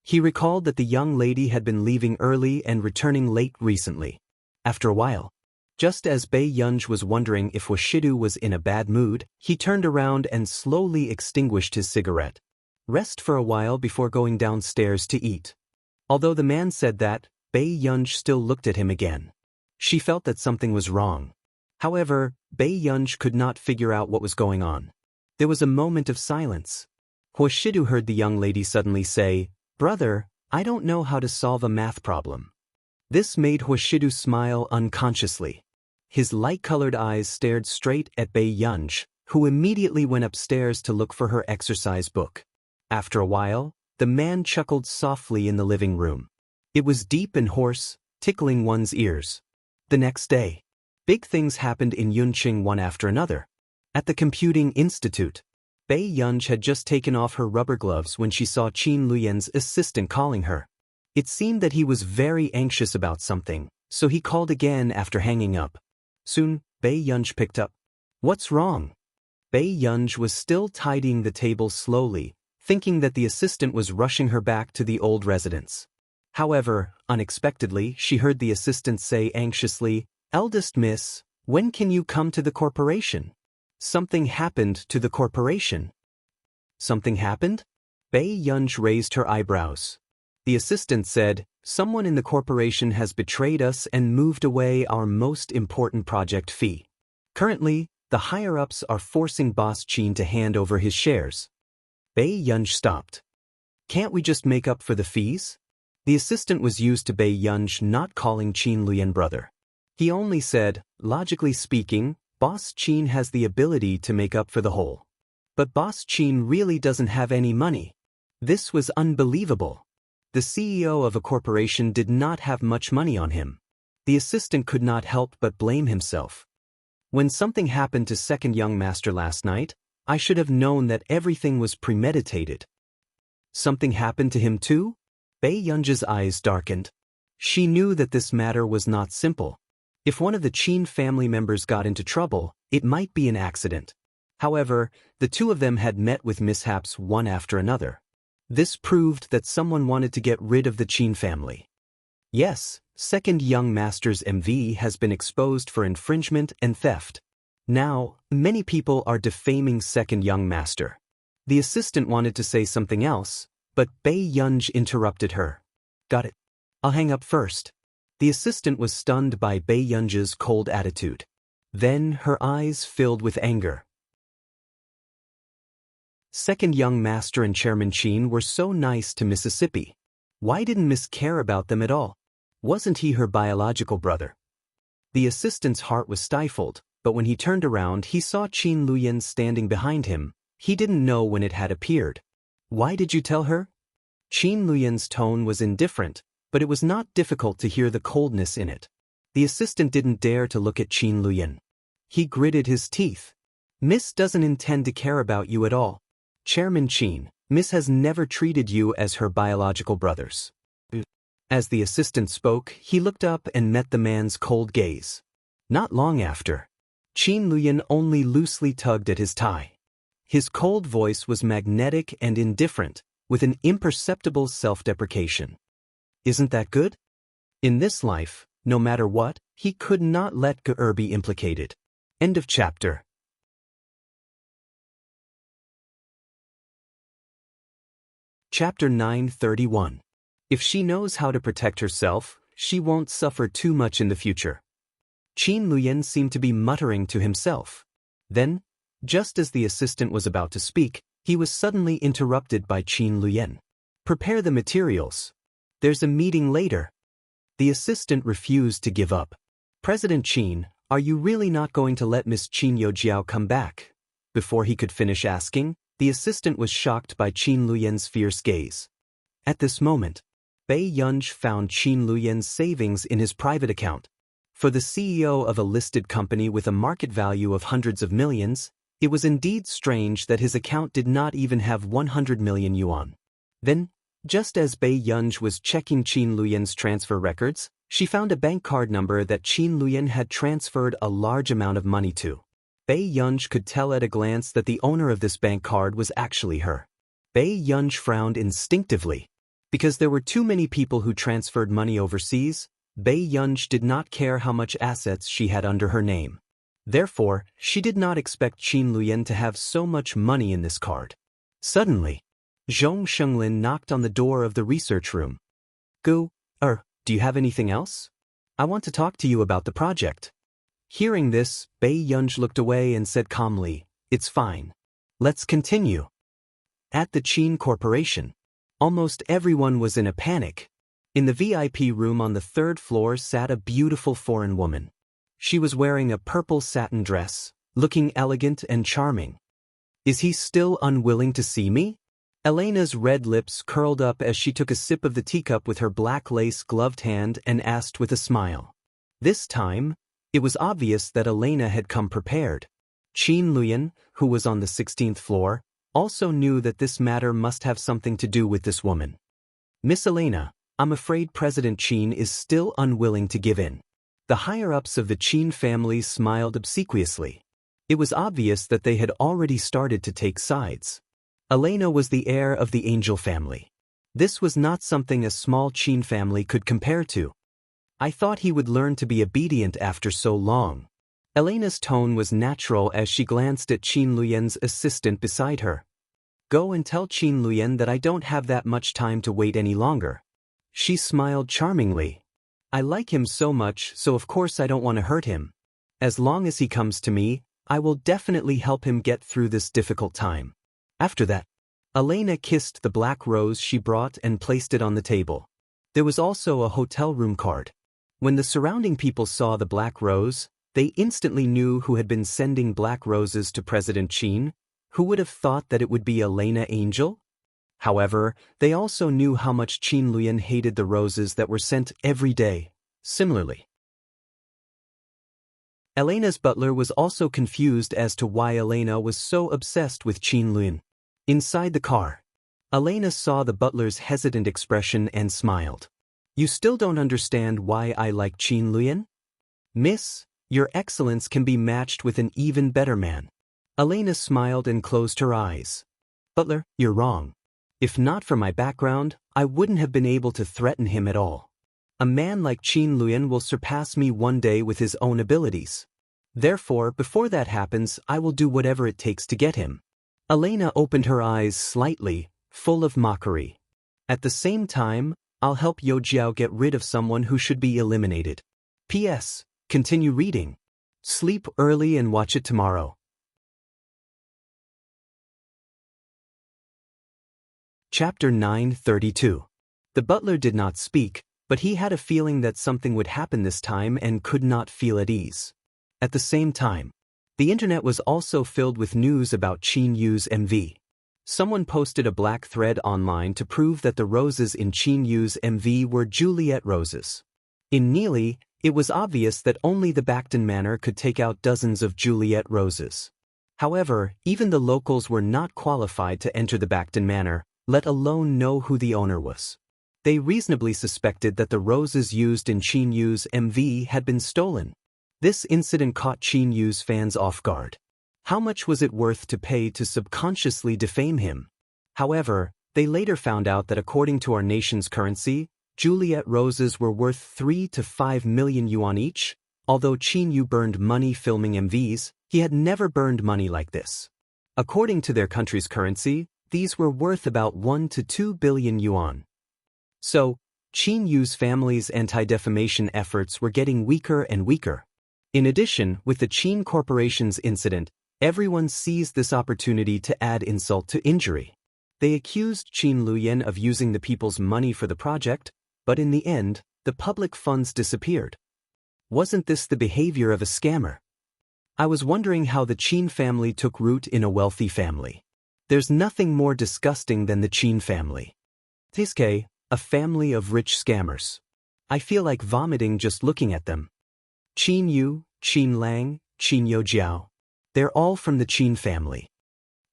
He recalled that the young lady had been leaving early and returning late recently. After a while, just as Bei Yunj was wondering if Huashidu was in a bad mood, he turned around and slowly extinguished his cigarette. Rest for a while before going downstairs to eat. Although the man said that, Bei Yunj still looked at him again. She felt that something was wrong. However, Bei Yunj could not figure out what was going on. There was a moment of silence. Huashidu heard the young lady suddenly say, Brother, I don't know how to solve a math problem. This made Huashidu smile unconsciously. His light-colored eyes stared straight at Bei Yunj, who immediately went upstairs to look for her exercise book. After a while, the man chuckled softly in the living room. It was deep and hoarse, tickling one's ears. The next day, big things happened in Yunqing one after another. At the Computing Institute, Bei Yunj had just taken off her rubber gloves when she saw Qin Luyan's assistant calling her. It seemed that he was very anxious about something, so he called again after hanging up. Soon, Bei Yunj picked up. What's wrong? Bei Yunj was still tidying the table slowly, thinking that the assistant was rushing her back to the old residence. However, unexpectedly, she heard the assistant say anxiously, Eldest miss, when can you come to the corporation? Something happened to the corporation. Something happened? Bei Yunj raised her eyebrows. The assistant said, someone in the corporation has betrayed us and moved away our most important project fee. Currently, the higher-ups are forcing Boss Qin to hand over his shares. Bei Yunj stopped. Can't we just make up for the fees? The assistant was used to Bei Yunj not calling Qin Luyan brother. He only said, logically speaking, Boss Qin has the ability to make up for the whole. But Boss Qin really doesn't have any money. This was unbelievable. The CEO of a corporation did not have much money on him. The assistant could not help but blame himself. When something happened to second young master last night, I should have known that everything was premeditated. Something happened to him too? Bei Yunj's eyes darkened. She knew that this matter was not simple. If one of the Qin family members got into trouble, it might be an accident. However, the two of them had met with mishaps one after another. This proved that someone wanted to get rid of the Qin family. Yes, second young master's MV has been exposed for infringement and theft. Now, many people are defaming second young master. The assistant wanted to say something else, but Bei Yunj interrupted her. Got it. I'll hang up first. The assistant was stunned by Bei Yunj's cold attitude. Then her eyes filled with anger. Second young master and Chairman Qin were so nice to Mississippi. Why didn't Miss care about them at all? Wasn't he her biological brother? The assistant's heart was stifled, but when he turned around he saw Qin Luyan standing behind him. He didn't know when it had appeared. Why did you tell her? Qin Luyan's tone was indifferent, but it was not difficult to hear the coldness in it. The assistant didn't dare to look at Qin Luyan. He gritted his teeth. Miss doesn't intend to care about you at all. Chairman Qin, Miss has never treated you as her biological brothers. As the assistant spoke, he looked up and met the man's cold gaze. Not long after, Qin Luyan only loosely tugged at his tie. His cold voice was magnetic and indifferent, with an imperceptible self-deprecation. Isn't that good? In this life, no matter what, he could not let Ge be implicated. End of chapter. Chapter 931. If she knows how to protect herself, she won't suffer too much in the future. Qin Luyan seemed to be muttering to himself. Then, just as the assistant was about to speak, he was suddenly interrupted by Qin Luyan. Prepare the materials. There's a meeting later. The assistant refused to give up. President Qin, are you really not going to let Miss Qin Yojiao come back? Before he could finish asking, the assistant was shocked by Qin Luyan's fierce gaze. At this moment, Bei Yunj found Qin Luyan's savings in his private account. For the CEO of a listed company with a market value of hundreds of millions, it was indeed strange that his account did not even have 100 million yuan. Then, just as Bei Yunj was checking Qin Luyan's transfer records, she found a bank card number that Qin Luyan had transferred a large amount of money to. Bei Yunj could tell at a glance that the owner of this bank card was actually her. Bei Yunj frowned instinctively. Because there were too many people who transferred money overseas, Bei Yunj did not care how much assets she had under her name. Therefore, she did not expect Qin Luyan to have so much money in this card. Suddenly, Wang Lin knocked on the door of the research room. Do you have anything else? I want to talk to you about the project. Hearing this, Bei Yunj looked away and said calmly, It's fine. Let's continue. At the Qin Corporation, almost everyone was in a panic. In the VIP room on the third floor sat a beautiful foreign woman. She was wearing a purple satin dress, looking elegant and charming. Is he still unwilling to see me? Elena's red lips curled up as she took a sip of the teacup with her black lace-gloved hand and asked with a smile. This time, it was obvious that Elena had come prepared. Qin Luyan, who was on the 16th floor, also knew that this matter must have something to do with this woman. Miss Elena, I'm afraid President Qin is still unwilling to give in. The higher-ups of the Qin family smiled obsequiously. It was obvious that they had already started to take sides. Elena was the heir of the Angel family. This was not something a small Qin family could compare to. I thought he would learn to be obedient after so long. Elena's tone was natural as she glanced at Qin Luyan's assistant beside her. Go and tell Qin Luyan that I don't have that much time to wait any longer. She smiled charmingly. I like him so much, so of course I don't want to hurt him. As long as he comes to me, I will definitely help him get through this difficult time. After that, Elena kissed the black rose she brought and placed it on the table. There was also a hotel room card. When the surrounding people saw the black rose, they instantly knew who had been sending black roses to President Qin. Who would have thought that it would be Elena Angel? However, they also knew how much Qin Luyan hated the roses that were sent every day. Similarly, Elena's butler was also confused as to why Elena was so obsessed with Qin Luyan. Inside the car, Elena saw the butler's hesitant expression and smiled. You still don't understand why I like Qin Luyan? Miss, your excellence can be matched with an even better man. Elena smiled and closed her eyes. Butler, you're wrong. If not for my background, I wouldn't have been able to threaten him at all. A man like Qin Luyan will surpass me one day with his own abilities. Therefore, before that happens, I will do whatever it takes to get him. Elena opened her eyes slightly, full of mockery. At the same time, I'll help Yojiao get rid of someone who should be eliminated. P.S. Continue reading. Sleep early and watch it tomorrow. Chapter 932. The butler did not speak, but he had a feeling that something would happen this time and could not feel at ease. At the same time, the internet was also filled with news about Qin Yu's MV. Someone posted a black thread online to prove that the roses in Qin Yu's MV were Juliet roses. In Neely, it was obvious that only the Backton Manor could take out dozens of Juliet roses. However, even the locals were not qualified to enter the Backton Manor, let alone know who the owner was. They reasonably suspected that the roses used in Qin Yu's MV had been stolen. This incident caught Qin Yu's fans off guard. How much was it worth to pay to subconsciously defame him? However, they later found out that according to our nation's currency, Juliet roses were worth 3 to 5 million yuan each. Although Qin Yu burned money filming MVs, he had never burned money like this. According to their country's currency, these were worth about 1 to 2 billion yuan. So, Qin Yu's family's anti-defamation efforts were getting weaker and weaker. In addition, with the Qin Corporation's incident, everyone seized this opportunity to add insult to injury. They accused Qin Luyan of using the people's money for the project, but in the end, the public funds disappeared. Wasn't this the behavior of a scammer? I was wondering how the Qin family took root in a wealthy family. There's nothing more disgusting than the Qin family. Tiske, a family of rich scammers. I feel like vomiting just looking at them. Qin Yu, Qin Lang, Qin Youjiao. They're all from the Qin family.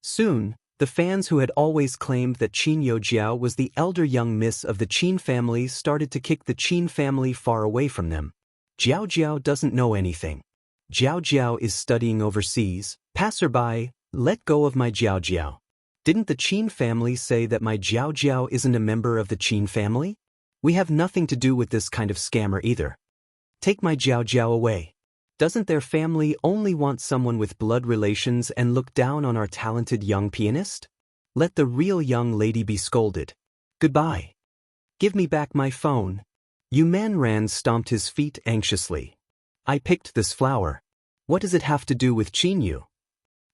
Soon, the fans who had always claimed that Qin Youjiao was the elder young miss of the Qin family started to kick the Qin family far away from them. Jiao Jiao doesn't know anything. Jiao Jiao is studying overseas. Passerby, let go of my Jiao Jiao. Didn't the Qin family say that my Jiao Jiao isn't a member of the Qin family? We have nothing to do with this kind of scammer either. Take my Jiao Jiao away. Doesn't their family only want someone with blood relations and look down on our talented young pianist? Let the real young lady be scolded. Goodbye. Give me back my phone. Yu Manran stomped his feet anxiously. I picked this flower. What does it have to do with Qin Yu?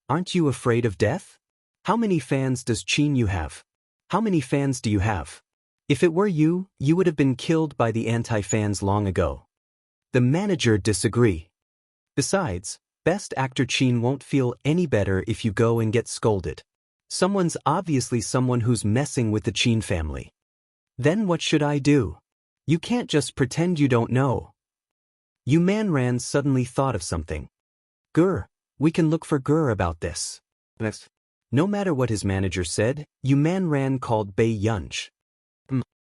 Aren't you afraid of death? How many fans does Qin Yu have? How many fans do you have? If it were you, you would have been killed by the anti-fans long ago. The manager disagreed. Besides, Best Actor Qin won't feel any better if you go and get scolded. Someone's obviously someone who's messing with the Qin family. Then what should I do? You can't just pretend you don't know. Yu Manran suddenly thought of something. Gur, we can look for Gur about this. Next. No matter what his manager said, Yu Manran called Bei Yunj.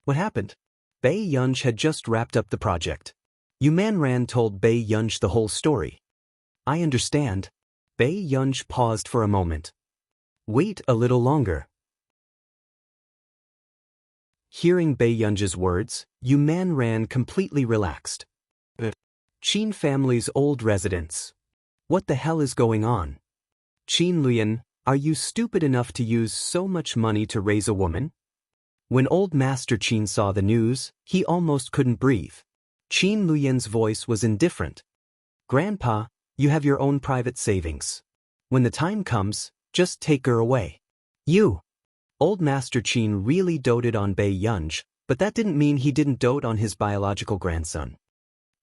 What happened? Bei Yunj had just wrapped up the project. Yu Manran told Bei Yunj the whole story. I understand. Bei Yunj paused for a moment. Wait a little longer. Hearing Bei Yunj's words, Yu Manran completely relaxed. Qin family's old residence. What the hell is going on? Qin Luyan, are you stupid enough to use so much money to raise a woman? When old Master Qin saw the news, he almost couldn't breathe. Qin Luyan's voice was indifferent. Grandpa, you have your own private savings. When the time comes, just take her away. You! Old Master Qin really doted on Bei Yunj, but that didn't mean he didn't dote on his biological grandson.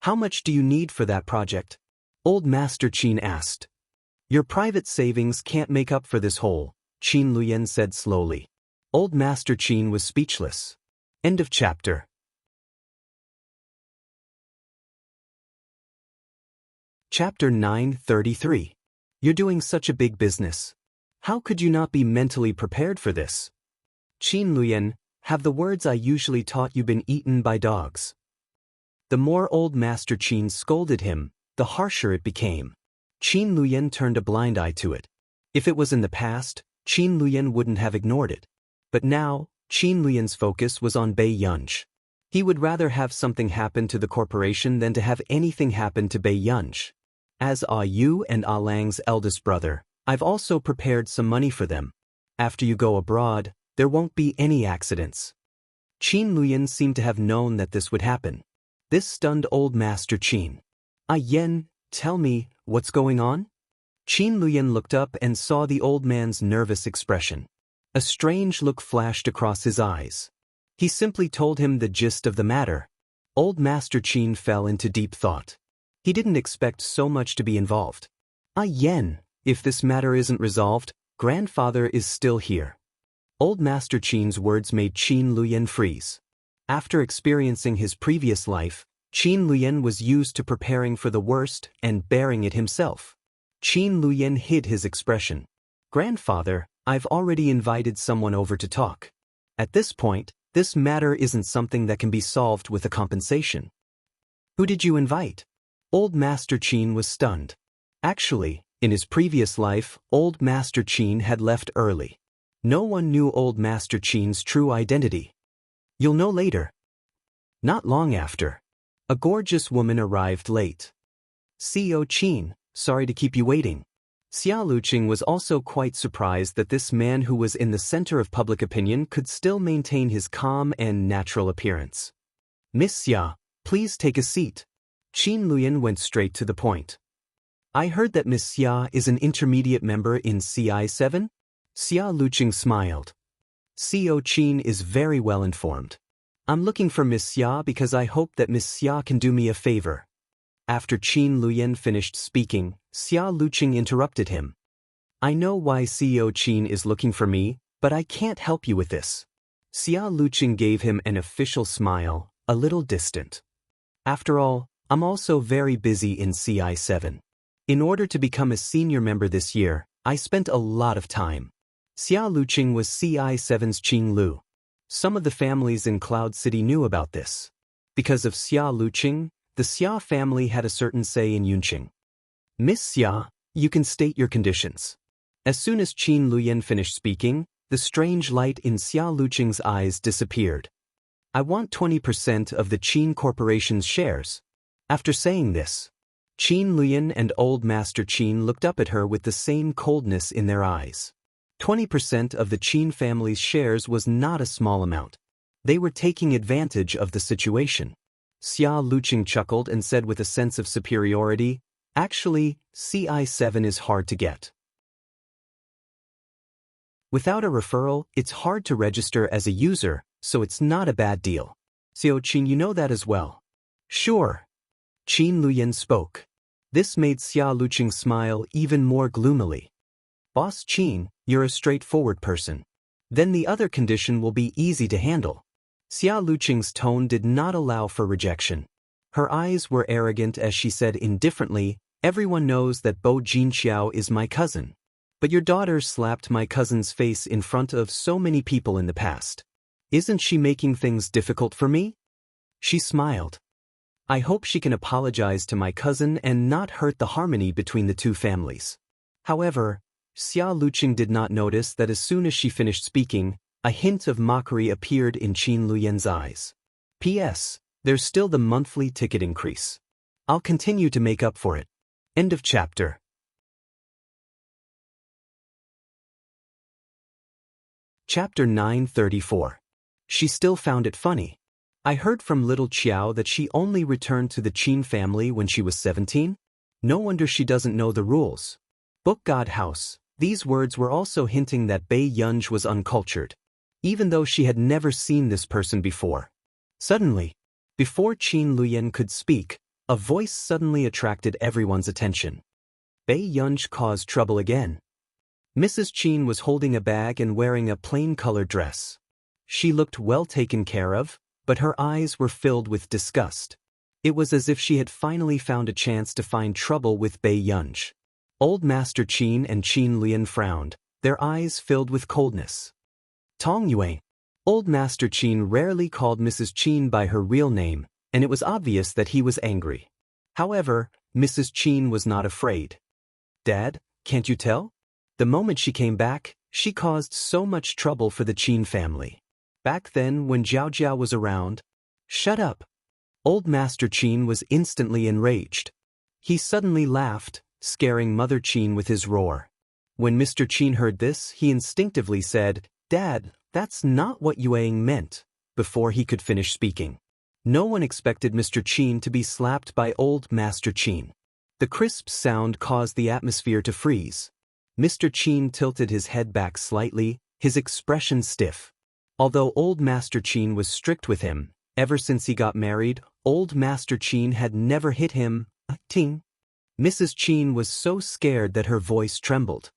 How much do you need for that project? Old Master Qin asked. Your private savings can't make up for this hole, Qin Luyan said slowly. Old Master Qin was speechless. End of chapter. Chapter 933. You're doing such a big business. How could you not be mentally prepared for this? Qin Luyan, have the words I usually taught you been eaten by dogs? The more old Master Qin scolded him, the harsher it became. Qin Luyan turned a blind eye to it. If it was in the past, Qin Luyan wouldn't have ignored it. But now, Qin Luyan's focus was on Bei Yunj. He would rather have something happen to the corporation than to have anything happen to Bei Yunj. As Ah Yu and Ah Lang's eldest brother, I've also prepared some money for them. After you go abroad, there won't be any accidents. Qin Luyan seemed to have known that this would happen. This stunned old Master Qin. Ah Yen, tell me, what's going on? Qin Luyan looked up and saw the old man's nervous expression. A strange look flashed across his eyes. He simply told him the gist of the matter. Old Master Qin fell into deep thought. He didn't expect so much to be involved. Ah Yen, if this matter isn't resolved, grandfather is still here. Old Master Qin's words made Qin Luyan freeze. After experiencing his previous life, Qin Luyan was used to preparing for the worst and bearing it himself. Qin Luyan hid his expression. Grandfather, I've already invited someone over to talk. At this point, this matter isn't something that can be solved with a compensation. Who did you invite? Old Master Qin was stunned. Actually, in his previous life, Old Master Qin had left early. No one knew Old Master Qin's true identity. You'll know later. Not long after, a gorgeous woman arrived late. CEO Qin, sorry to keep you waiting. Xia Luqing was also quite surprised that this man who was in the center of public opinion could still maintain his calm and natural appearance. Miss Xia, please take a seat. Qin Luyan went straight to the point. I heard that Miss Xia is an intermediate member in CI7? Xia Luqing smiled. CEO Qin is very well informed. I'm looking for Miss Xia because I hope that Miss Xia can do me a favor. After Qin Luyan finished speaking, Xia Luqing interrupted him. I know why CEO Qin is looking for me, but I can't help you with this. Xia Luqing gave him an official smile, a little distant. After all, I'm also very busy in CI7. In order to become a senior member this year, I spent a lot of time. Xia Luqing was CI7's Qing Lu. Some of the families in Cloud City knew about this. Because of Xia Luqing, the Xia family had a certain say in Yunqing. Miss Xia, you can state your conditions. As soon as Qin Luyan finished speaking, the strange light in Xia Luqing's eyes disappeared. I want 20% of the Qin Corporation's shares. After saying this, Qin Luyan and Old Master Qin looked up at her with the same coldness in their eyes. 20% of the Qin family's shares was not a small amount. They were taking advantage of the situation. Xia Luqing chuckled and said with a sense of superiority, actually, CI7 is hard to get. Without a referral, it's hard to register as a user, so it's not a bad deal. CEO Qin, you know that as well. Sure. Qin Luyan spoke. This made Xia Luqing smile even more gloomily. Boss Qin, you're a straightforward person. Then the other condition will be easy to handle. Xia Luqing's tone did not allow for rejection. Her eyes were arrogant as she said indifferently, everyone knows that Bo Jinxiao is my cousin. But your daughter slapped my cousin's face in front of so many people in the past. Isn't she making things difficult for me? She smiled. I hope she can apologize to my cousin and not hurt the harmony between the two families. However, Xia Luqing did not notice that as soon as she finished speaking, a hint of mockery appeared in Qin Luyan's eyes. P.S. There's still the monthly ticket increase. I'll continue to make up for it. End of chapter. Chapter 934. She still found it funny. I heard from little Qiao that she only returned to the Qin family when she was 17. No wonder she doesn't know the rules. Book God House. These words were also hinting that Bei Yunj was uncultured, even though she had never seen this person before. Suddenly, before Qin Luyan could speak, a voice suddenly attracted everyone's attention. Bei Yunj caused trouble again. Mrs. Qin was holding a bag and wearing a plain-colored dress. She looked well taken care of, but her eyes were filled with disgust. It was as if she had finally found a chance to find trouble with Bei Yunj. Old Master Qin and Qin Luyan frowned, their eyes filled with coldness. Tong Yuan. Old Master Qin rarely called Mrs. Qin by her real name, and it was obvious that he was angry. However, Mrs. Qin was not afraid. Dad, can't you tell? The moment she came back, she caused so much trouble for the Qin family. Back then, when Zhao Jiao was around. Shut up. Old Master Qin was instantly enraged. He suddenly laughed, scaring Mother Qin with his roar. When Mr. Qin heard this, he instinctively said, Dad, that's not what Yuang meant, before he could finish speaking. No one expected Mr. Qin to be slapped by Old Master Qin. The crisp sound caused the atmosphere to freeze. Mr. Qin tilted his head back slightly, his expression stiff. Although Old Master Qin was strict with him, ever since he got married, Old Master Qin had never hit him. Ting. Mrs. Qin was so scared that her voice trembled.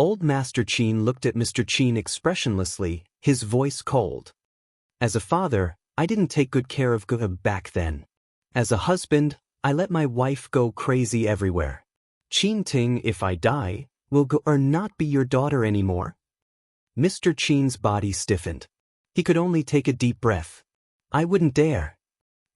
Old Master Qin looked at Mr. Qin expressionlessly, his voice cold. As a father, I didn't take good care of Ge back then. As a husband, I let my wife go crazy everywhere. Qin Ting, if I die, will Ge or not be your daughter anymore? Mr. Qin's body stiffened. He could only take a deep breath. I wouldn't dare.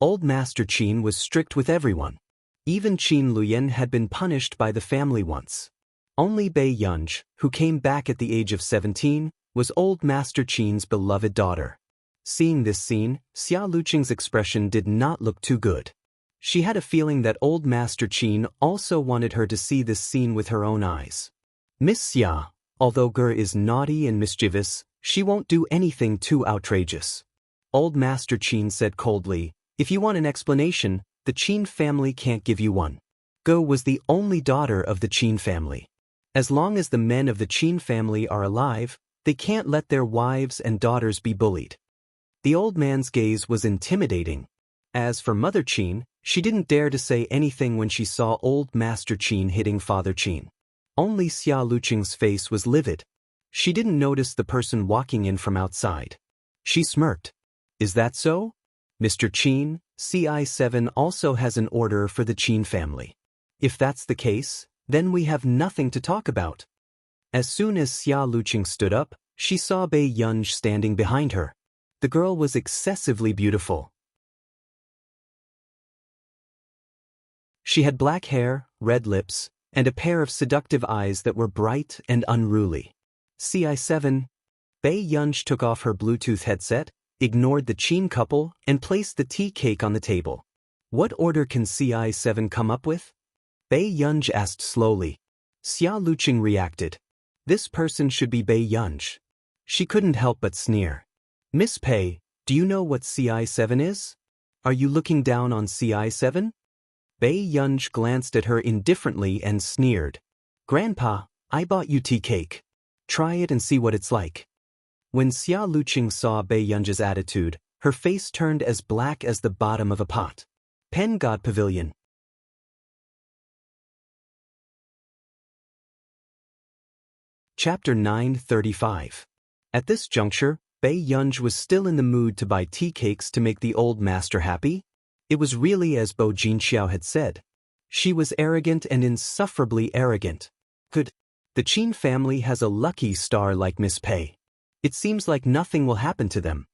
Old Master Qin was strict with everyone. Even Qin Luyan had been punished by the family once. Only Bei Yunj, who came back at the age of 17, was Old Master Qin's beloved daughter. Seeing this scene, Xia Luqing's expression did not look too good. She had a feeling that Old Master Qin also wanted her to see this scene with her own eyes. Miss Xia, although Ge is naughty and mischievous, she won't do anything too outrageous. Old Master Qin said coldly, if you want an explanation, the Qin family can't give you one. Ge was the only daughter of the Qin family. As long as the men of the Qin family are alive, they can't let their wives and daughters be bullied. The old man's gaze was intimidating. As for Mother Qin, she didn't dare to say anything when she saw Old Master Qin hitting Father Qin. Only Xia Luqing's face was livid. She didn't notice the person walking in from outside. She smirked. Is that so? Mr. Qin, CI7 also has an order for the Qin family. If that's the case, then we have nothing to talk about. As soon as Xia Luqing stood up, she saw Bei Yunj standing behind her. The girl was excessively beautiful. She had black hair, red lips, and a pair of seductive eyes that were bright and unruly. CI7. Bei Yunj took off her Bluetooth headset, ignored the Qin couple, and placed the tea cake on the table. What order can CI7 come up with? Bei Yunj asked slowly. Xia Luqing reacted. This person should be Bei Yunj. She couldn't help but sneer. Miss Pei, do you know what CI7 is? Are you looking down on CI7? Bei Yunj glanced at her indifferently and sneered. Grandpa, I bought you tea cake. Try it and see what it's like. When Xia Luqing saw Bei Yunj's attitude, her face turned as black as the bottom of a pot. Pen God Pavilion. Chapter 935. At this juncture, Bei Yunj was still in the mood to buy tea cakes to make the old master happy. It was really as Bo Jinxiao had said. She was arrogant and insufferably arrogant. Good. The Qin family has a lucky star like Miss Pei. It seems like nothing will happen to them.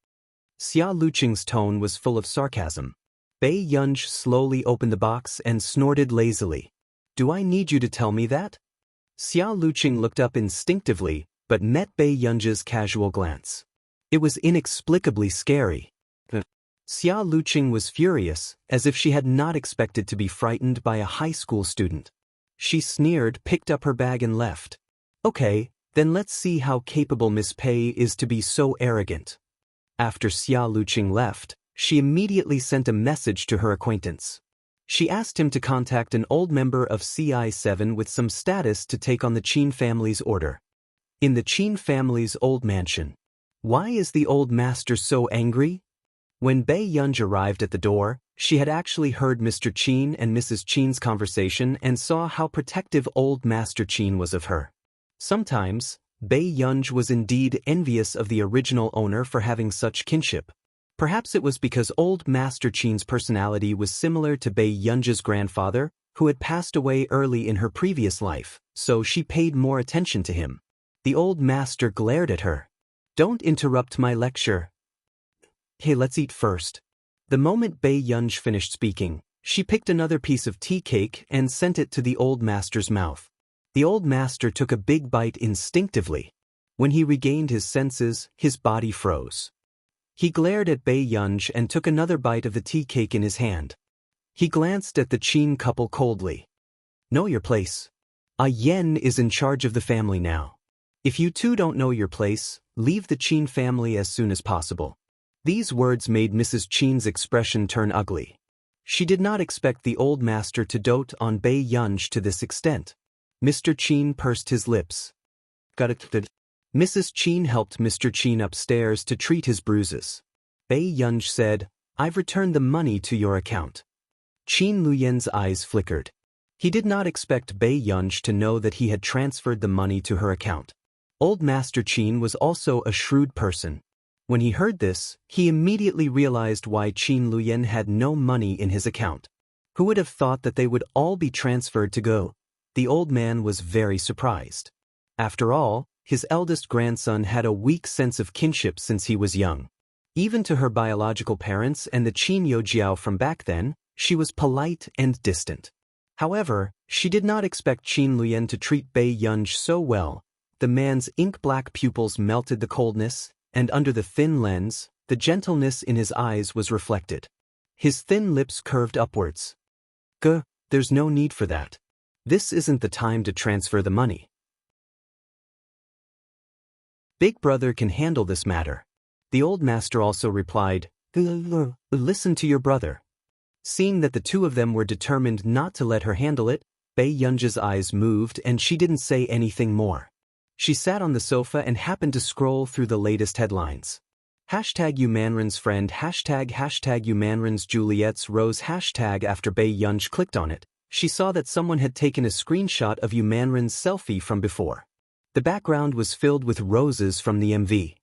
Xia Luqing's tone was full of sarcasm. Bei Yunj slowly opened the box and snorted lazily. Do I need you to tell me that? Xia Luqing looked up instinctively, but met Bei Yunj's casual glance. It was inexplicably scary. Xia Luqing was furious, as if she had not expected to be frightened by a high school student. She sneered, picked up her bag and left. Okay, then let's see how capable Miss Pei is to be so arrogant. After Xia Luqing left, she immediately sent a message to her acquaintance. She asked him to contact an old member of CI7 with some status to take on the Qin family's order. In the Qin family's old mansion. Why is the old master so angry? When Bei Yunj arrived at the door, she had actually heard Mr. Qin and Mrs. Qin's conversation and saw how protective old Master Qin was of her. Sometimes, Bei Yunj was indeed envious of the original owner for having such kinship. Perhaps it was because old Master Qin's personality was similar to Bei Yunj's grandfather, who had passed away early in her previous life, so she paid more attention to him. The old master glared at her. Don't interrupt my lecture. Hey, let's eat first. The moment Bei Yunj finished speaking, she picked another piece of tea cake and sent it to the old master's mouth. The old master took a big bite instinctively. When he regained his senses, his body froze. He glared at Bei Yunj and took another bite of the tea cake in his hand. He glanced at the Qin couple coldly. Know your place. Yen is in charge of the family now. If you two don't know your place, leave the Qin family as soon as possible. These words made Mrs. Qin's expression turn ugly. She did not expect the old master to dote on Bei Yunj to this extent. Mr. Qin pursed his lips. Got it. Mrs. Qin helped Mr. Qin upstairs to treat his bruises. Bei Yunj said, I've returned the money to your account. Qin Luyan's eyes flickered. He did not expect Bei Yunj to know that he had transferred the money to her account. Old Master Qin was also a shrewd person. When he heard this, he immediately realized why Qin Luyan had no money in his account. Who would have thought that they would all be transferred to Go? The old man was very surprised. After all, his eldest grandson had a weak sense of kinship since he was young. Even to her biological parents and the Qin Youjiao from back then, she was polite and distant. However, she did not expect Qin Luyan to treat Bei Yunj so well. The man's ink-black pupils melted the coldness, and under the thin lens, the gentleness in his eyes was reflected. His thin lips curved upwards. There's no need for that. This isn't the time to transfer the money. Big brother can handle this matter. The old master also replied, listen to your brother. Seeing that the two of them were determined not to let her handle it, Bei Yunj's eyes moved and she didn't say anything more. She sat on the sofa and happened to scroll through the latest headlines. #Umanran's friend #Umanran's Juliet's rose after Bei Yunj clicked on it, she saw that someone had taken a screenshot of Umanran's selfie from before. The background was filled with roses from the MV.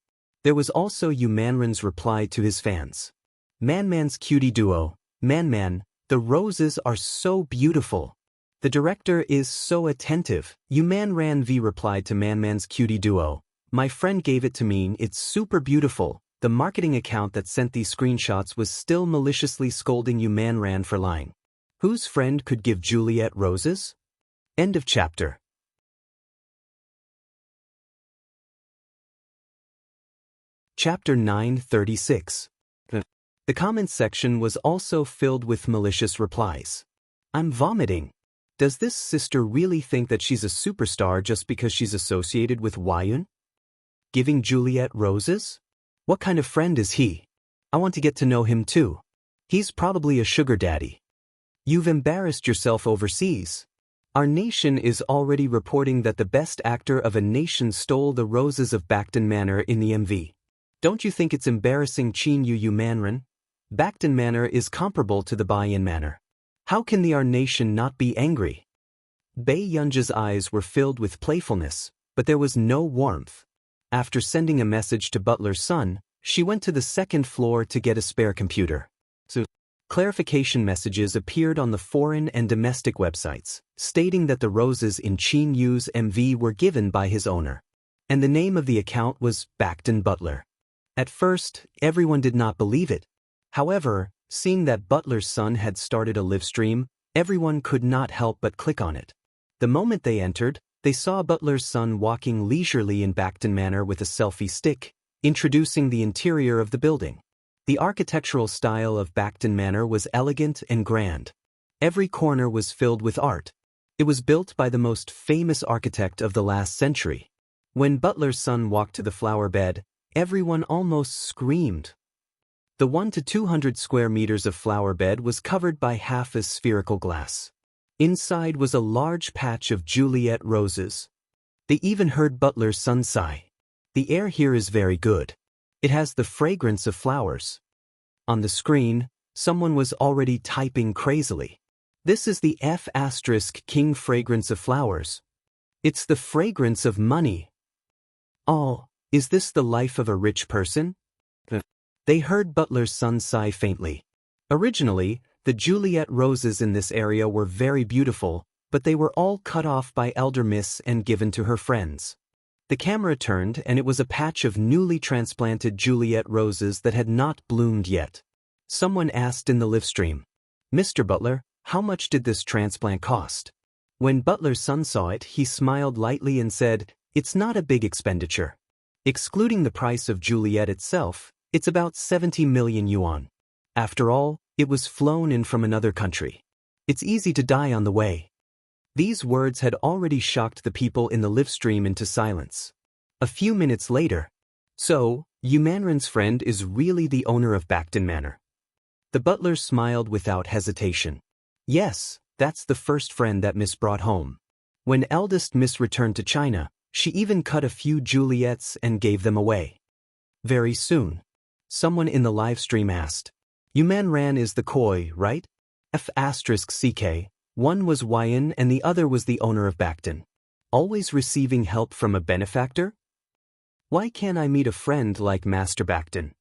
There was also Umanran's reply to his fans. Man's cutie duo, Man, the roses are so beautiful. The director is so attentive. Umanran V replied to Man's cutie duo. My friend gave it to me, it's super beautiful. The marketing account that sent these screenshots was still maliciously scolding Umanran for lying. Whose friend could give Juliet roses? End of chapter. Chapter 936. The comments section was also filled with malicious replies. I'm vomiting. Does this sister really think that she's a superstar just because she's associated with Wayun? Giving Juliet roses? What kind of friend is he? I want to get to know him too. He's probably a sugar daddy. You've embarrassed yourself overseas. Our nation is already reporting that the best actor of a nation stole the roses of Backton Manor in the MV. Don't you think it's embarrassing, Qin Yu Manran? Backton Manor is comparable to the Baiyan Manor. How can our nation not be angry? Bei Yunj's eyes were filled with playfulness, but there was no warmth. After sending a message to Butler's son, she went to the second floor to get a spare computer. Clarification messages appeared on the foreign and domestic websites, stating that the roses in Qin Yu's MV were given by his owner. And the name of the account was Backton Butler. At first, everyone did not believe it. However, seeing that Butler's son had started a live stream, everyone could not help but click on it. The moment they entered, they saw Butler's son walking leisurely in Backton Manor with a selfie stick, introducing the interior of the building. The architectural style of Backton Manor was elegant and grand. Every corner was filled with art. It was built by the most famous architect of the last century. When Butler's son walked to the flower bed, everyone almost screamed. The 1 to 200 square meters of flower bed was covered by half a spherical glass. Inside was a large patch of Juliet roses. They even heard Butler's son sigh. The air here is very good. It has the fragrance of flowers. On the screen, someone was already typing crazily. This is the King fragrance of flowers. It's the fragrance of money. Oh, is this the life of a rich person? They heard Butler's son sigh faintly. Originally, the Juliet roses in this area were very beautiful, but they were all cut off by Elder Miss and given to her friends. The camera turned and it was a patch of newly transplanted Juliet roses that had not bloomed yet. Someone asked in the live stream, Mr. Butler, how much did this transplant cost? When Butler's son saw it, he smiled lightly and said, it's not a big expenditure. Excluding the price of Juliet itself, it's about 70 million yuan. After all, it was flown in from another country. It's easy to die on the way. These words had already shocked the people in the live stream into silence. A few minutes later, so, Umanran's friend is really the owner of Backton Manor. The butler smiled without hesitation. Yes, that's the first friend that Miss brought home. When eldest Miss returned to China, she even cut a few Juliets and gave them away. Very soon, someone in the live stream asked, Umanran is the koi, right? F***ck, One was Wyan and the other was the owner of Bacton. Always receiving help from a benefactor? Why can't I meet a friend like Master Bacton?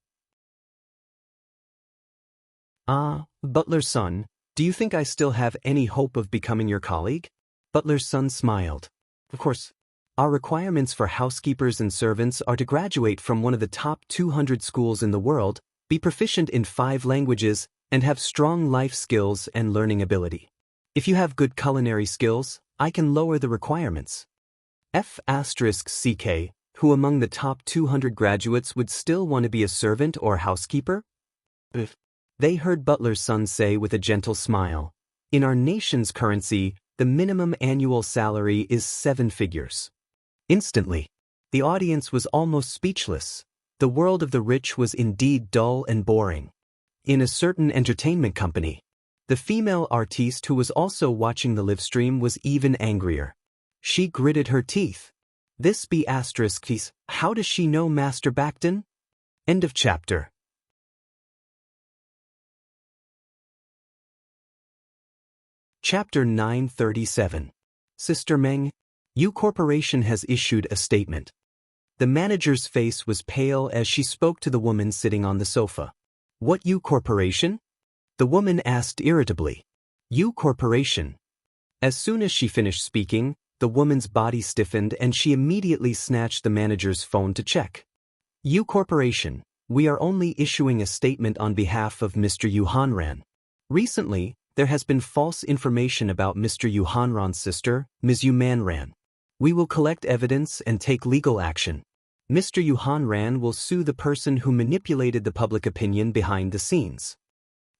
Ah, Butler's son, do you think I still have any hope of becoming your colleague? Butler's son smiled. Of course. Our requirements for housekeepers and servants are to graduate from one of the top 200 schools in the world, be proficient in 5 languages, and have strong life skills and learning ability. If you have good culinary skills, I can lower the requirements. F***CK, who among the top 200 graduates would still want to be a servant or housekeeper? They heard Butler's son say with a gentle smile. In our nation's currency, the minimum annual salary is 7 figures. Instantly, the audience was almost speechless. The world of the rich was indeed dull and boring. In a certain entertainment company, the female artiste who was also watching the live stream was even angrier. She gritted her teeth. This be ***, how does she know Master Bacton? End of chapter. Chapter 937. Sister Meng, U Corporation has issued a statement. The manager's face was pale as she spoke to the woman sitting on the sofa. What U Corporation? The woman asked irritably. U Corporation. As soon as she finished speaking, the woman's body stiffened and she immediately snatched the manager's phone to check. U Corporation, we are only issuing a statement on behalf of Mr. Yu Hanran. Recently, there has been false information about Mr. Yu Hanran's sister, Ms. Yu Manran. We will collect evidence and take legal action. Mr. Yu Hanran will sue the person who manipulated the public opinion behind the scenes.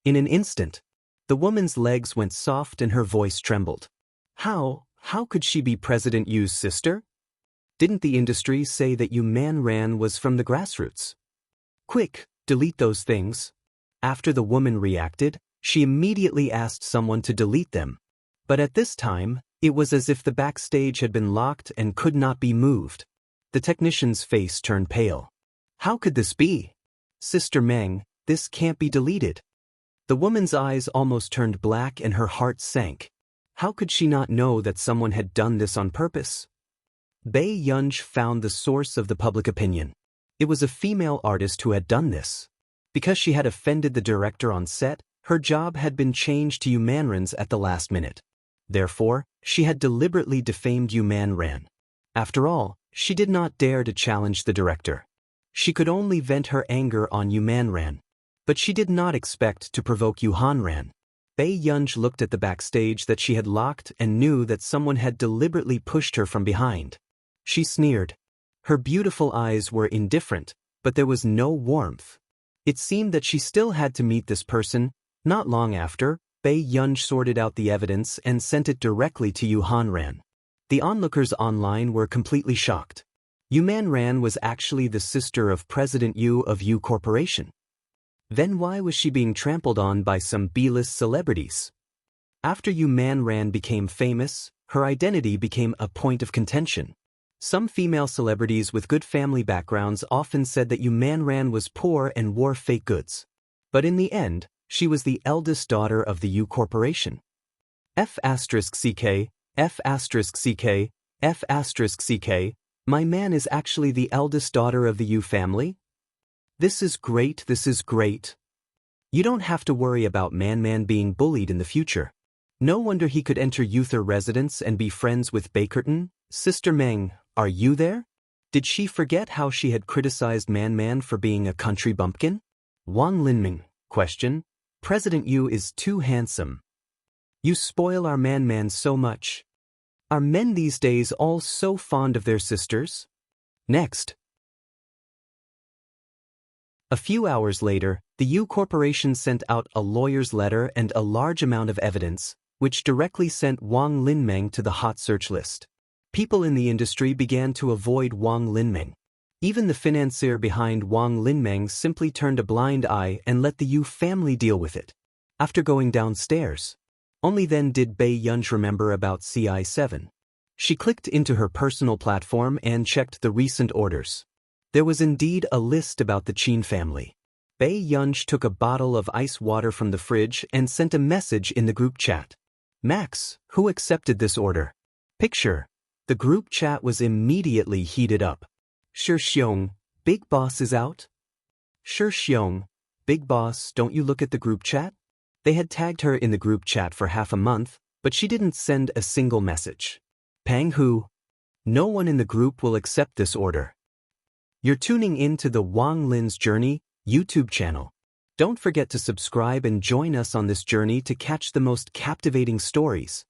In an instant, the woman's legs went soft and her voice trembled. How could she be President Yu's sister? Didn't the industry say that Yu Manran was from the grassroots? Quick, delete those things. After the woman reacted, she immediately asked someone to delete them. But at this time, it was as if the backstage had been locked and could not be moved. The technician's face turned pale. How could this be? Sister Meng, this can't be deleted. The woman's eyes almost turned black and her heart sank. How could she not know that someone had done this on purpose? Bei Yunj found the source of the public opinion. It was a female artist who had done this. Because she had offended the director on set, her job had been changed to Yu Manran's at the last minute. Therefore, she had deliberately defamed Yu Manran. After all, she did not dare to challenge the director. She could only vent her anger on Yu Manran. But she did not expect to provoke Yu Hanran. Bei Yunj looked at the backstage that she had locked and knew that someone had deliberately pushed her from behind. She sneered. Her beautiful eyes were indifferent, but there was no warmth. It seemed that she still had to meet this person. Not long after, Bei Yunj sorted out the evidence and sent it directly to Yu Hanran. The onlookers online were completely shocked. Yu Manran was actually the sister of President Yu of U Corporation. Then why was she being trampled on by some B-list celebrities? After Yu Manran became famous, her identity became a point of contention. Some female celebrities with good family backgrounds often said that Yu Manran was poor and wore fake goods. But in the end, she was the eldest daughter of the U Corporation. F***CK, F***CK, F***CK, my man is actually the eldest daughter of the Yu family? This is great, this is great. You don't have to worry about Man being bullied in the future. No wonder he could enter Uther residence and be friends with Bakerton. Sister Meng, are you there? Did she forget how she had criticized Man for being a country bumpkin? Wang Lin, question. President Yu is too handsome. You spoil our Man so much. Are men these days all so fond of their sisters? Next. A few hours later, the U Corporation sent out a lawyer's letter and a large amount of evidence, which directly sent Wang Lin to the hot search list. People in the industry began to avoid Wang Lin. Even the financier behind Wang Lin simply turned a blind eye and let the Yu family deal with it. After going downstairs, only then did Bei Yunj remember about CI7. She clicked into her personal platform and checked the recent orders. There was indeed a list about the Qin family. Bei Yunj took a bottle of ice water from the fridge and sent a message in the group chat. Max, who accepted this order? Picture. The group chat was immediately heated up. Xiong, Big Boss is out? Xiong, Big Boss, don't you look at the group chat? They had tagged her in the group chat for half a month, but she didn't send a single message. Pang Hu. No one in the group will accept this order. You're tuning in to the Wang Lin's Journey YouTube channel. Don't forget to subscribe and join us on this journey to catch the most captivating stories.